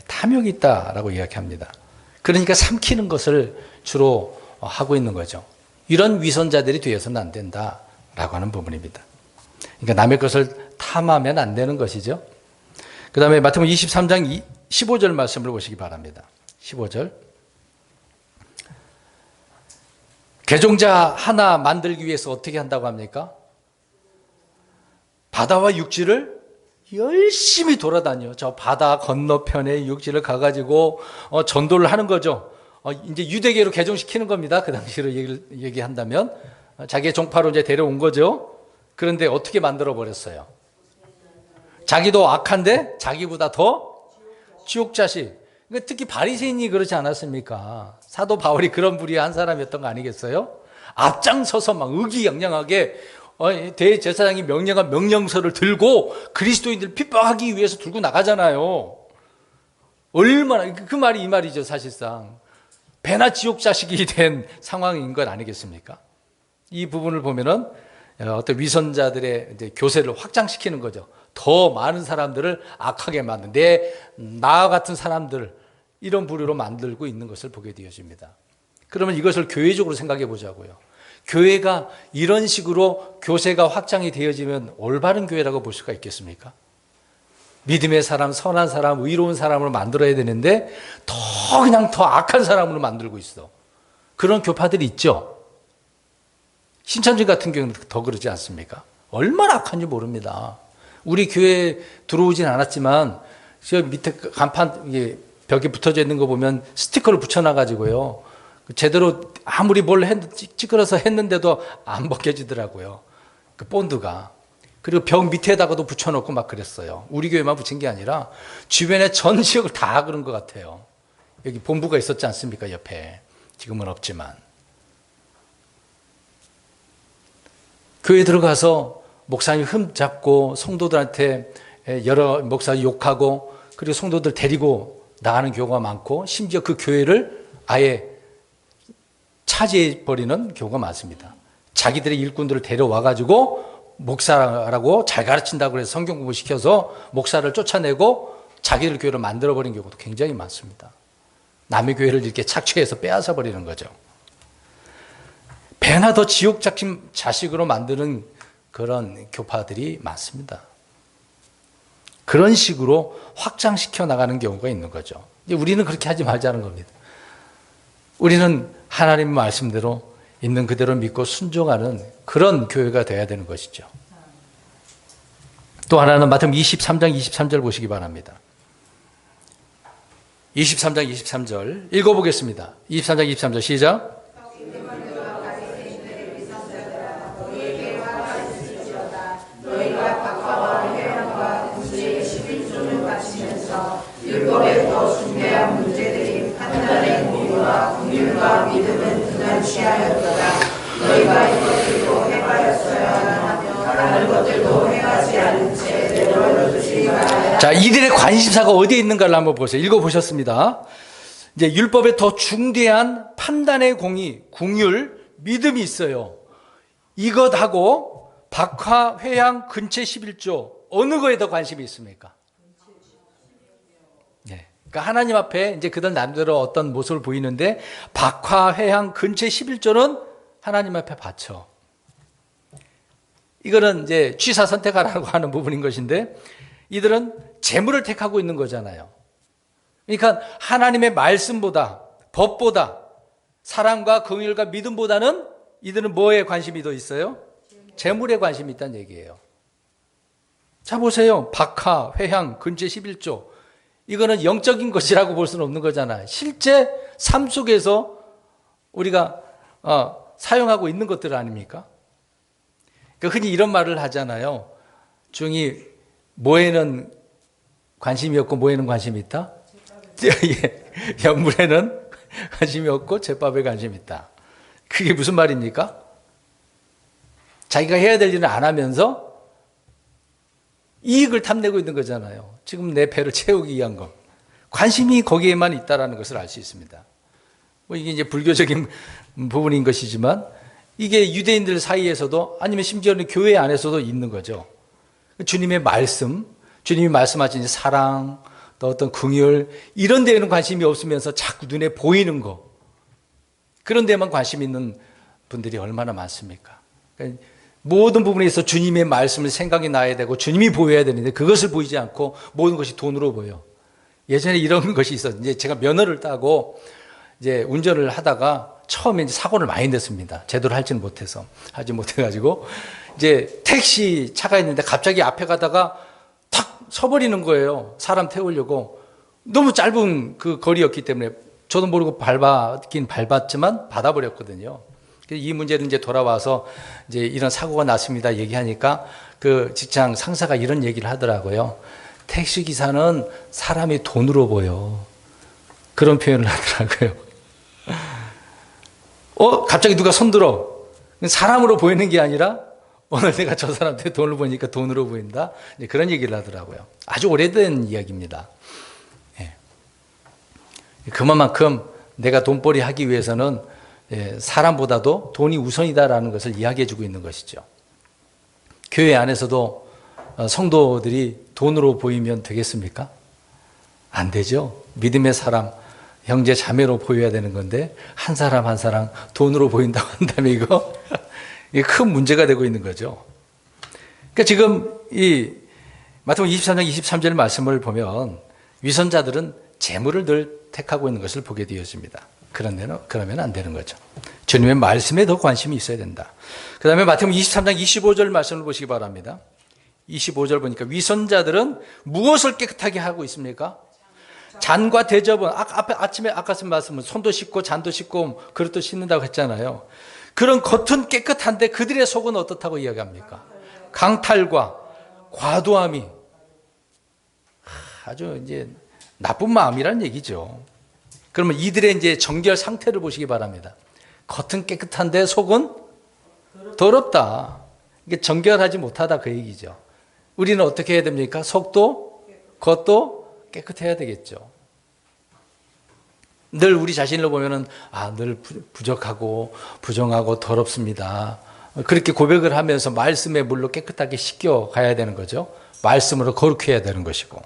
탐욕이 있다라고 이야기합니다. 그러니까 삼키는 것을 주로 하고 있는 거죠. 이런 위선자들이 되어서는 안 된다라고 하는 부분입니다. 그러니까 남의 것을 탐하면 안 되는 것이죠. 그 다음에 마태복음 23장 15절 말씀을 보시기 바랍니다. 15절. 개종자 하나 만들기 위해서 어떻게 한다고 합니까? 바다와 육지를 열심히 돌아다녀. 저 바다 건너편에 육지를 가가지고 전도를 하는 거죠. 이제 유대계로 개종시키는 겁니다. 그 당시로 얘기한다면 자기의 종파로 이제 데려온 거죠. 그런데 어떻게 만들어 버렸어요? 자기도 악한데 자기보다 더 지옥 자식. 특히 바리새인이 그렇지 않았습니까? 사도 바울이 그런 부류의 사람이었던 거 아니겠어요? 앞장서서 막 의기양양하게 대제사장이 명령한 명령서를 들고 그리스도인들 핍박하기 위해서 들고 나가잖아요. 얼마나 그 말이 이 말이죠. 사실상 배나 지옥 자식이 된 상황인 것 아니겠습니까? 이 부분을 보면은 어떤 위선자들의 이제 교세를 확장시키는 거죠. 더 많은 사람들을 악하게 만든 나 같은 사람들 이런 부류로 만들고 있는 것을 보게 되어집니다. 그러면 이것을 교회적으로 생각해 보자고요. 교회가 이런 식으로 교세가 확장이 되어지면 올바른 교회라고 볼 수가 있겠습니까? 믿음의 사람, 선한 사람, 의로운 사람으로 만들어야 되는데 그냥 더 악한 사람으로 만들고 있어. 그런 교파들이 있죠. 신천지 같은 경우는 더 그러지 않습니까? 얼마나 악한지 모릅니다. 우리 교회에 들어오진 않았지만 저 밑에 간판 벽에 붙어져 있는 거 보면 스티커를 붙여놔가지고요. 제대로 아무리 찌그러서 했는데도 안 벗겨지더라고요. 그 본드가. 그리고 벽 밑에다가도 붙여놓고 막 그랬어요. 우리 교회만 붙인 게 아니라 주변에 전 지역을 다 그런 것 같아요. 여기 본부가 있었지 않습니까? 옆에. 지금은 없지만. 교회 들어가서 목사님 흠잡고 성도들한테 여러 목사 욕하고 그리고 성도들 데리고 나가는 경우가 많고 심지어 그 교회를 아예 차지해버리는 경우가 많습니다. 자기들의 일꾼들을 데려와가지고 목사라고 잘 가르친다고 해서 성경 공부시켜서 목사를 쫓아내고 자기들 교회를 만들어버린 경우도 굉장히 많습니다. 남의 교회를 이렇게 착취해서 빼앗아 버리는 거죠. 배나 더 지옥 자식으로 만드는 그런 교파들이 많습니다. 그런 식으로 확장시켜 나가는 경우가 있는 거죠. 우리는 그렇게 하지 말자는 겁니다. 우리는 하나님 말씀대로 있는 그대로 믿고 순종하는 그런 교회가 되어야 되는 것이죠. 또 하나는 마태복음 23장 23절 보시기 바랍니다. 23장 23절 읽어보겠습니다. 23장 23절 시작. 율법에 더 중대한 문제들이 판단의 공의와 긍휼과 믿음은 그날 취하였더라. 너희가 이것들도 행하였어야 하며 다른 것들도 행하지 않은 채 내버려 두지 말아야. 자, 이들의 관심사가 어디에 있는가를 한번 보세요. 읽어보셨습니다. 이제 율법에 더 중대한 판단의 공의, 긍휼, 믿음이 있어요. 이것하고 박화, 회양, 근체 11조 어느 거에 더 관심이 있습니까? 그러니까 하나님 앞에 이제 그들 남대로 어떤 모습을 보이는데 박화, 회향, 근체 11조는 하나님 앞에 바쳐. 이거는 이제 취사 선택하라고 하는 부분인 것인데 이들은 재물을 택하고 있는 거잖아요. 그러니까 하나님의 말씀보다 법보다 사랑과 긍휼과 믿음보다는 이들은 뭐에 관심이 더 있어요? 재물에 관심이 있다는 얘기예요. 자 보세요. 박화, 회향, 근체 11조 이거는 영적인 것이라고 볼 수는 없는 거잖아요. 실제 삶 속에서 우리가 사용하고 있는 것들 아닙니까? 그러니까 흔히 이런 말을 하잖아요. 중이 뭐에는 관심이 없고 뭐에는 관심이 있다? 영물에는 관심이 없고 제밥에 관심이 있다. 그게 무슨 말입니까? 자기가 해야 될 일은 안 하면서 이익을 탐내고 있는 거잖아요. 지금 내 배를 채우기 위한 것. 관심이 거기에만 있다는 것을 알 수 있습니다. 이게 이제 불교적인 부분인 것이지만 이게 유대인들 사이에서도 아니면 심지어는 교회 안에서도 있는 거죠. 주님의 말씀, 주님이 말씀하신 사랑, 또 어떤 긍휼 이런 데에는 관심이 없으면서 자꾸 눈에 보이는 거. 그런 데만 관심 있는 분들이 얼마나 많습니까? 그러니까 모든 부분에 있어 주님의 말씀을 생각이 나야 되고 주님이 보여야 되는데 그것을 보이지 않고 모든 것이 돈으로 보여. 예전에 이런 것이 있었어요. 이제 제가 면허를 따고 이제 운전을 하다가 처음에 이제 사고를 많이 냈습니다. 제대로 하지 못해가지고 이제 택시 차가 있는데 갑자기 앞에 가다가 탁 서버리는 거예요. 사람 태우려고. 너무 짧은 그 거리였기 때문에 저도 모르고 밟았지만 받아버렸거든요. 이 문제는 이제 돌아와서 이제 이런 사고가 났습니다. 얘기하니까 그 직장 상사가 이런 얘기를 하더라고요. 택시 기사는 사람이 돈으로 보여. 그런 표현을 하더라고요. 갑자기 누가 손들어. 사람으로 보이는 게 아니라 오늘 내가 저 사람한테 돈을 보니까 돈으로 보인다. 그런 얘기를 하더라고요. 아주 오래된 이야기입니다. 예. 그만큼 내가 돈벌이 하기 위해서는 사람보다도 돈이 우선이다라는 것을 이야기해 주고 있는 것이죠. 교회 안에서도 성도들이 돈으로 보이면 되겠습니까? 안 되죠. 믿음의 사람, 형제 자매로 보여야 되는 건데 한 사람 한 사람 돈으로 보인다고 한다면 이게 큰 문제가 되고 있는 거죠. 그러니까 지금 이 마태복음 23장 23절 말씀을 보면 위선자들은 재물을 늘 택하고 있는 것을 보게 되어집니다. 그러면 안 되는 거죠. 주님의 말씀에 더 관심이 있어야 된다. 그 다음에 마태복음 23장 25절 말씀을 보시기 바랍니다. 25절 보니까 위선자들은 무엇을 깨끗하게 하고 있습니까? 잔과 대접은 아침에 아까 쓴 말씀은 손도 씻고 잔도 씻고 그릇도 씻는다고 했잖아요. 그런 겉은 깨끗한데 그들의 속은 어떻다고 이야기합니까? 강탈과 과도함이 아주 이제 나쁜 마음이라는 얘기죠. 그러면 이들의 이제 정결 상태를 보시기 바랍니다. 겉은 깨끗한데 속은 더럽다. 이게 정결하지 못하다 그 얘기죠. 우리는 어떻게 해야 됩니까? 속도, 겉도 깨끗해야 되겠죠. 늘 우리 자신을 보면은 늘 부족하고 부정하고 더럽습니다. 그렇게 고백을 하면서 말씀의 물로 깨끗하게 씻겨 가야 되는 거죠. 말씀으로 거룩해야 되는 것이고.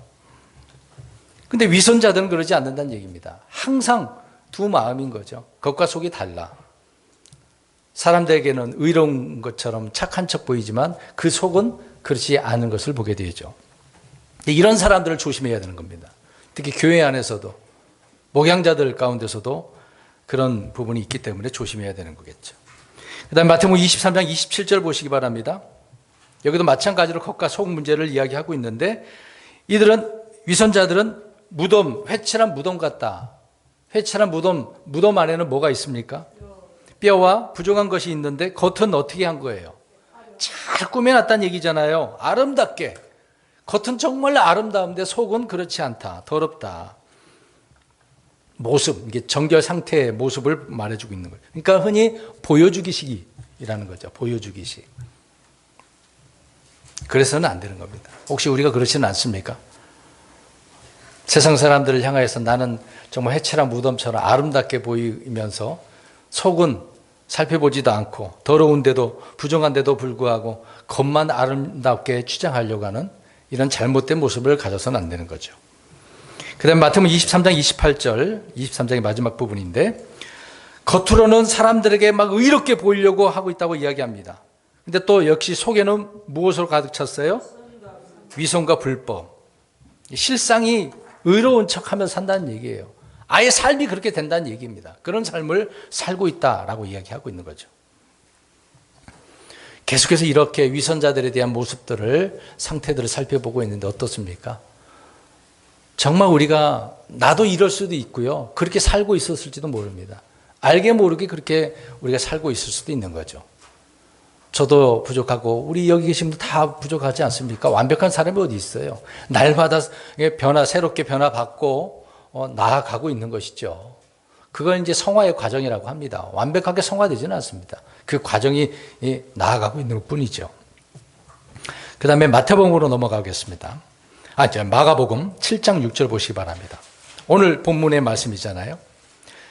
근데 위선자들은 그러지 않는다는 얘기입니다. 항상 두 마음인 거죠. 겉과 속이 달라. 사람들에게는 의로운 것처럼 착한 척 보이지만 그 속은 그렇지 않은 것을 보게 되죠. 이런 사람들을 조심해야 되는 겁니다. 특히 교회 안에서도 목양자들 가운데서도 그런 부분이 있기 때문에 조심해야 되는 거겠죠. 그 다음에 마태복음 23장 27절 보시기 바랍니다. 여기도 마찬가지로 겉과 속 문제를 이야기하고 있는데 이들은 위선자들은 무덤, 회칠한 무덤 같다. 회칠한 무덤 안에는 뭐가 있습니까? 뼈와 부족한 것이 있는데 겉은 어떻게 한 거예요? 잘 꾸며놨다는 얘기잖아요. 아름답게. 겉은 정말 아름다운데 속은 그렇지 않다. 더럽다. 모습, 이게 정결 상태의 모습을 말해주고 있는 거예요. 그러니까 흔히 보여주기식이라는 거죠. 보여주기식. 그래서는 안 되는 겁니다. 혹시 우리가 그렇지는 않습니까? 세상 사람들을 향하여서 나는 정말 해칠한 무덤처럼 아름답게 보이면서 속은 살펴보지도 않고 더러운데도 부정한데도 불구하고 겉만 아름답게 치장하려고 하는 이런 잘못된 모습을 가져서는 안 되는 거죠. 그 다음에 마태복음 23장 28절 23장의 마지막 부분인데 겉으로는 사람들에게 막 의롭게 보이려고 하고 있다고 이야기합니다. 근데 또 역시 속에는 무엇으로 가득 찼어요? 위선과 불법. 실상이 의로운 척하며 산다는 얘기예요. 아예 삶이 그렇게 된다는 얘기입니다. 그런 삶을 살고 있다라고 이야기하고 있는 거죠. 계속해서 이렇게 위선자들에 대한 모습들을 상태들을 살펴보고 있는데 어떻습니까? 정말 우리가 나도 이럴 수도 있고요. 그렇게 살고 있었을지도 모릅니다. 알게 모르게 그렇게 우리가 살고 있을 수도 있는 거죠. 저도 부족하고 우리 여기 계신 분들 다 부족하지 않습니까? 완벽한 사람이 어디 있어요? 날마다 새롭게 변화받고 나아가고 있는 것이죠. 그건 이제 성화의 과정이라고 합니다. 완벽하게 성화되지는 않습니다. 그 과정이 나아가고 있는 것 뿐이죠. 그 다음에 마태복음으로 넘어가겠습니다. 마가복음 7장 6절 보시기 바랍니다. 오늘 본문의 말씀이잖아요.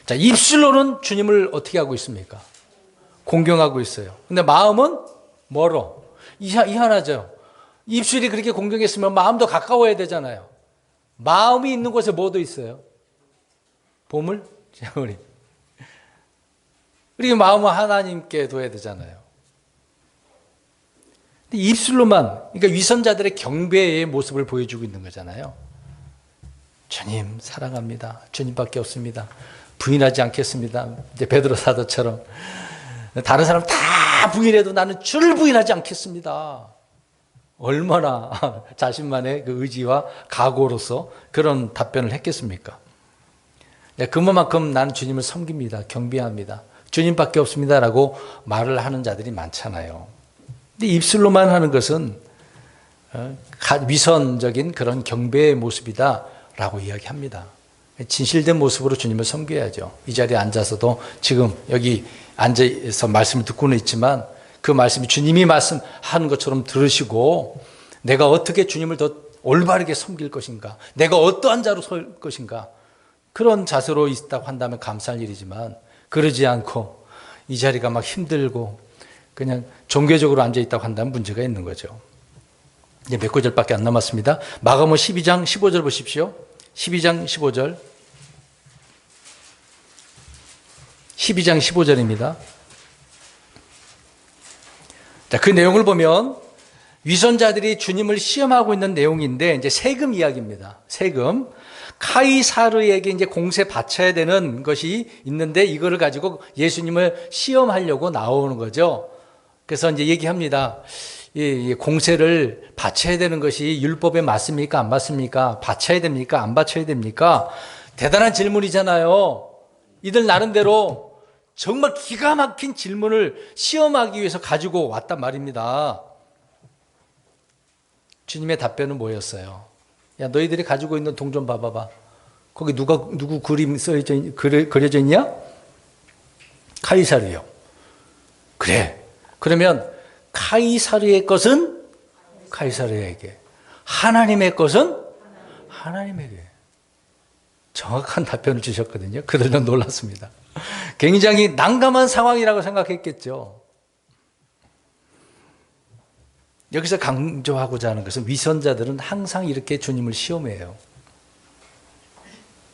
자, 입술로는 주님을 어떻게 하고 있습니까? 공경하고 있어요. 근데 마음은 멀어. 희한하죠. 입술이 그렇게 공경했으면 마음도 가까워야 되잖아요. 마음이 있는 곳에 뭐도 있어요? 보물? 재물이. 그리고 마음은 하나님께 둬야 되잖아요. 근데 입술로만, 그러니까 위선자들의 경배의 모습을 보여주고 있는 거잖아요. 주님 사랑합니다. 주님밖에 없습니다. 부인하지 않겠습니다. 이제 베드로 사도처럼 다른 사람 다 부인해도 나는 주를 부인하지 않겠습니다. 얼마나 자신만의 그 의지와 각오로서 그런 답변을 했겠습니까? 그만큼 나는 주님을 섬깁니다. 경배합니다. 주님밖에 없습니다라고 말을 하는 자들이 많잖아요. 근데 입술로만 하는 것은 위선적인 그런 경배의 모습이다라고 이야기합니다. 진실된 모습으로 주님을 섬겨야죠. 이 자리에 앉아서도 지금 여기 앉아서 말씀을 듣고는 있지만 그 말씀이 주님이 말씀하는 것처럼 들으시고 내가 어떻게 주님을 더 올바르게 섬길 것인가, 내가 어떠한 자로 설 것인가, 그런 자세로 있다고 한다면 감사할 일이지만 그러지 않고 이 자리가 막 힘들고 그냥 종교적으로 앉아있다고 한다면 문제가 있는 거죠. 이제 몇 구절밖에 안 남았습니다. 마가복음 12장 15절 보십시오. 12장 15절. 12장 15절입니다. 자, 그 내용을 보면 위선자들이 주님을 시험하고 있는 내용인데 이제 세금 이야기입니다. 세금. 카이사르에게 이제 공세 바쳐야 되는 것이 있는데 이거를 가지고 예수님을 시험하려고 나오는 거죠. 그래서 이제 얘기합니다. 이 공세를 바쳐야 되는 것이 율법에 맞습니까? 안 맞습니까? 바쳐야 됩니까? 안 바쳐야 됩니까? 대단한 질문이잖아요. 이들 나름대로 정말 기가 막힌 질문을 시험하기 위해서 가지고 왔단 말입니다. 주님의 답변은 뭐였어요? 야, 너희들이 가지고 있는 동 좀 봐봐봐. 거기 누구 그림 그려져 있냐? 카이사르요. 그래. 그러면 카이사르의 것은 카이사르에게, 하나님의 것은 하나님에게. 정확한 답변을 주셨거든요. 그들은 놀랐습니다. 굉장히 난감한 상황이라고 생각했겠죠. 여기서 강조하고자 하는 것은 위선자들은 항상 이렇게 주님을 시험해요.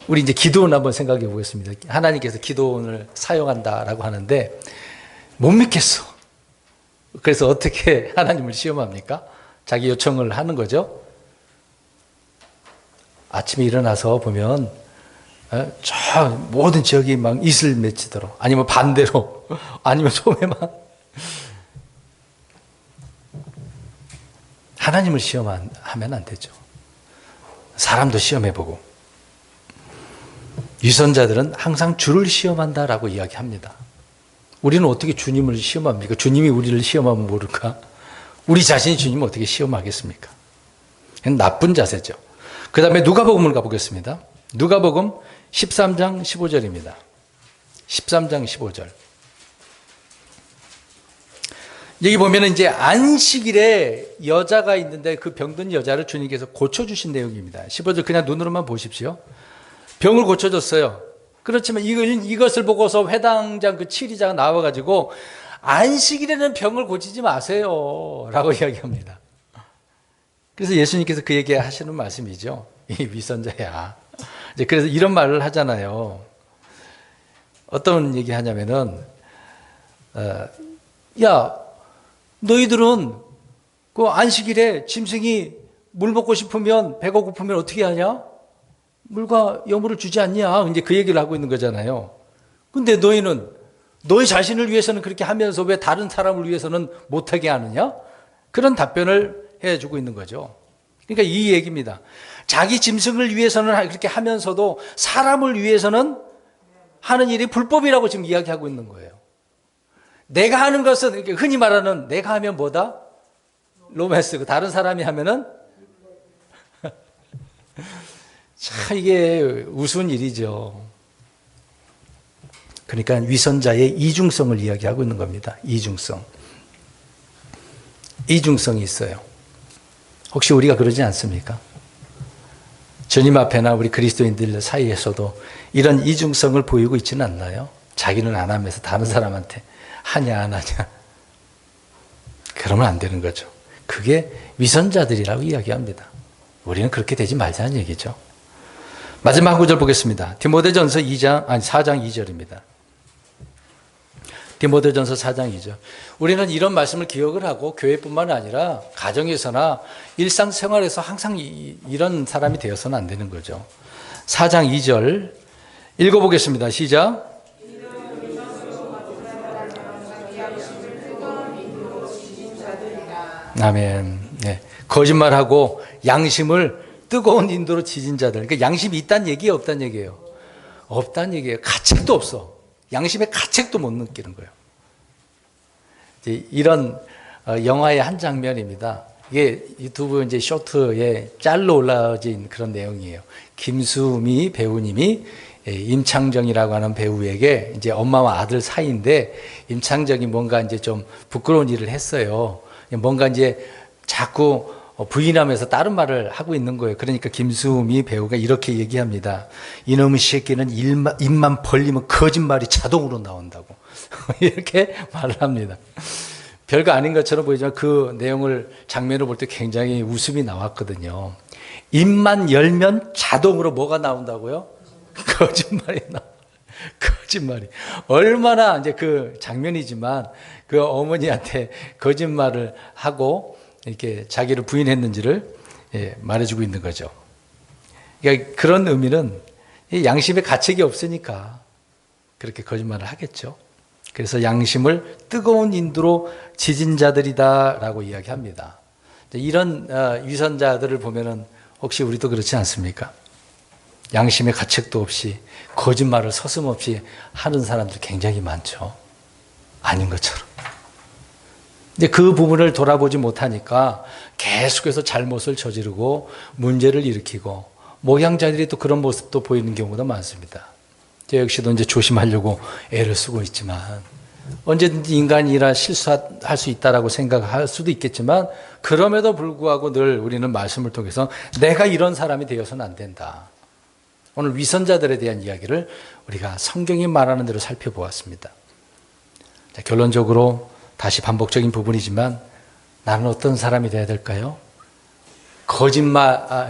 우리 이제 기도원 한번 생각해 보겠습니다. 하나님께서 기도원을 사용한다라고 하는데 못 믿겠어. 그래서 어떻게 하나님을 시험합니까? 자기 요청을 하는 거죠. 아침에 일어나서 보면 저 모든 지역이 막 이슬 맺히도록, 아니면 반대로, 아니면 소매만. 하나님을 시험하면 안 되죠. 사람도 시험해보고. 위선자들은 항상 주를 시험한다라고 이야기합니다. 우리는 어떻게 주님을 시험합니까? 주님이 우리를 시험하면 모를까? 우리 자신이 주님을 어떻게 시험하겠습니까? 나쁜 자세죠. 그 다음에 누가복음을 가보겠습니다. 누가복음 13장 15절입니다. 13장 15절. 여기 보면은 이제 안식일에 여자가 있는데 그 병든 여자를 주님께서 고쳐주신 내용입니다. 15절 그냥 눈으로만 보십시오. 병을 고쳐줬어요. 그렇지만 이것을 보고서 회당장 그 치리자가 나와가지고 안식일에는 병을 고치지 마세요 라고 이야기합니다. 그래서 예수님께서 그 얘기 하시는 말씀이죠. 이 위선자야. 이제 그래서 이런 말을 하잖아요. 어떤 얘기 하냐면은, 야, 너희들은 그 안식일에 짐승이 물 먹고 싶으면, 배가 고프면 어떻게 하냐? 물과 여물을 주지 않냐? 이제 그 얘기를 하고 있는 거잖아요. 근데 너희는 너희 자신을 위해서는 그렇게 하면서 왜 다른 사람을 위해서는 못하게 하느냐? 그런 답변을 해주고 있는 거죠. 그러니까 이 얘기입니다. 자기 짐승을 위해서는 그렇게 하면서도 사람을 위해서는 하는 일이 불법이라고 지금 이야기하고 있는 거예요. 내가 하는 것은 흔히 말하는 내가 하면 뭐다? 로맨스. 다른 사람이 하면은 참 이게 우스운 일이죠. 그러니까 위선자의 이중성을 이야기하고 있는 겁니다. 이중성. 이중성이 있어요. 혹시 우리가 그러지 않습니까? 주님 앞에나 우리 그리스도인들 사이에서도 이런 이중성을 보이고 있지는 않나요? 자기는 안 하면서 다른 사람한테 하냐 안 하냐. 그러면 안 되는 거죠. 그게 위선자들이라고 이야기합니다. 우리는 그렇게 되지 말자는 얘기죠. 마지막 한 구절 보겠습니다. 디모데전서 4장 2절입니다. 디모데전서 4장 2절. 우리는 이런 말씀을 기억을 하고 교회뿐만 아니라 가정에서나 일상생활에서 항상 이런 사람이 되어서는 안 되는 거죠. 4장 2절 읽어보겠습니다. 시작. 아멘. 네. 거짓말하고 양심을 뜨거운 인도로 지진 자들. 그러니까 양심이 있다는 얘기예요, 없다는 얘기예요? 없다는 얘기예요. 가책도 없어. 양심의 가책도 못 느끼는 거예요. 이런 영화의 한 장면입니다. 이게 유튜브 이제 쇼트에 짤로 올라진 그런 내용이에요. 김수미 배우님이 임창정이라고 하는 배우에게 이제 엄마와 아들 사이인데 임창정이 뭔가 이제 좀 부끄러운 일을 했어요. 뭔가 이제 자꾸 부인하면서 다른 말을 하고 있는 거예요. 그러니까 김수미 배우가 이렇게 얘기합니다. 이놈의 새끼는 입만 벌리면 거짓말이 자동으로 나온다고. 이렇게 말을 합니다. 별거 아닌 것처럼 보이지만 그 내용을 장면을 볼 때 굉장히 웃음이 나왔거든요. 입만 열면 자동으로 뭐가 나온다고요? 거짓말이 나와. 거짓말이. 얼마나 이제 그 장면이지만 그 어머니한테 거짓말을 하고 이렇게 자기를 부인했는지를 말해주고 있는 거죠. 그러니까 그런 의미는 양심에 가책이 없으니까 그렇게 거짓말을 하겠죠. 그래서 양심을 뜨거운 인도로 지진 자들이다라고 이야기합니다. 이런 위선자들을 보면은 혹시 우리도 그렇지 않습니까? 양심의 가책도 없이 거짓말을 서슴없이 하는 사람들 굉장히 많죠. 아닌 것처럼. 근데 그 부분을 돌아보지 못하니까 계속해서 잘못을 저지르고 문제를 일으키고 목양자들이 또 그런 모습도 보이는 경우가 많습니다. 저 역시도 이제 조심하려고 애를 쓰고 있지만 언제든지 인간이라 실수할 수 있다라고 생각할 수도 있겠지만 그럼에도 불구하고 늘 우리는 말씀을 통해서 내가 이런 사람이 되어서는 안 된다. 오늘 위선자들에 대한 이야기를 우리가 성경이 말하는 대로 살펴보았습니다. 자, 결론적으로 다시 반복적인 부분이지만 나는 어떤 사람이 되어야 될까요?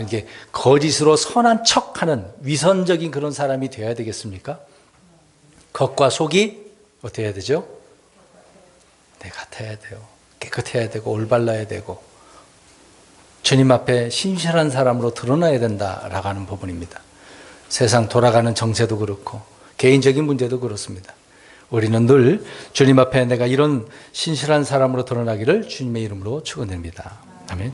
이게 거짓으로 선한 척하는 위선적인 그런 사람이 되어야 되겠습니까? 겉과 속이 어떻게 해야 되죠? 같아야 돼요. 깨끗해야 되고 올바라야 되고 주님 앞에 신실한 사람으로 드러나야 된다라고 하는 부분입니다. 세상 돌아가는 정세도 그렇고 개인적인 문제도 그렇습니다. 우리는 늘 주님 앞에 내가 이런 신실한 사람으로 드러나기를 주님의 이름으로 축원드립니다.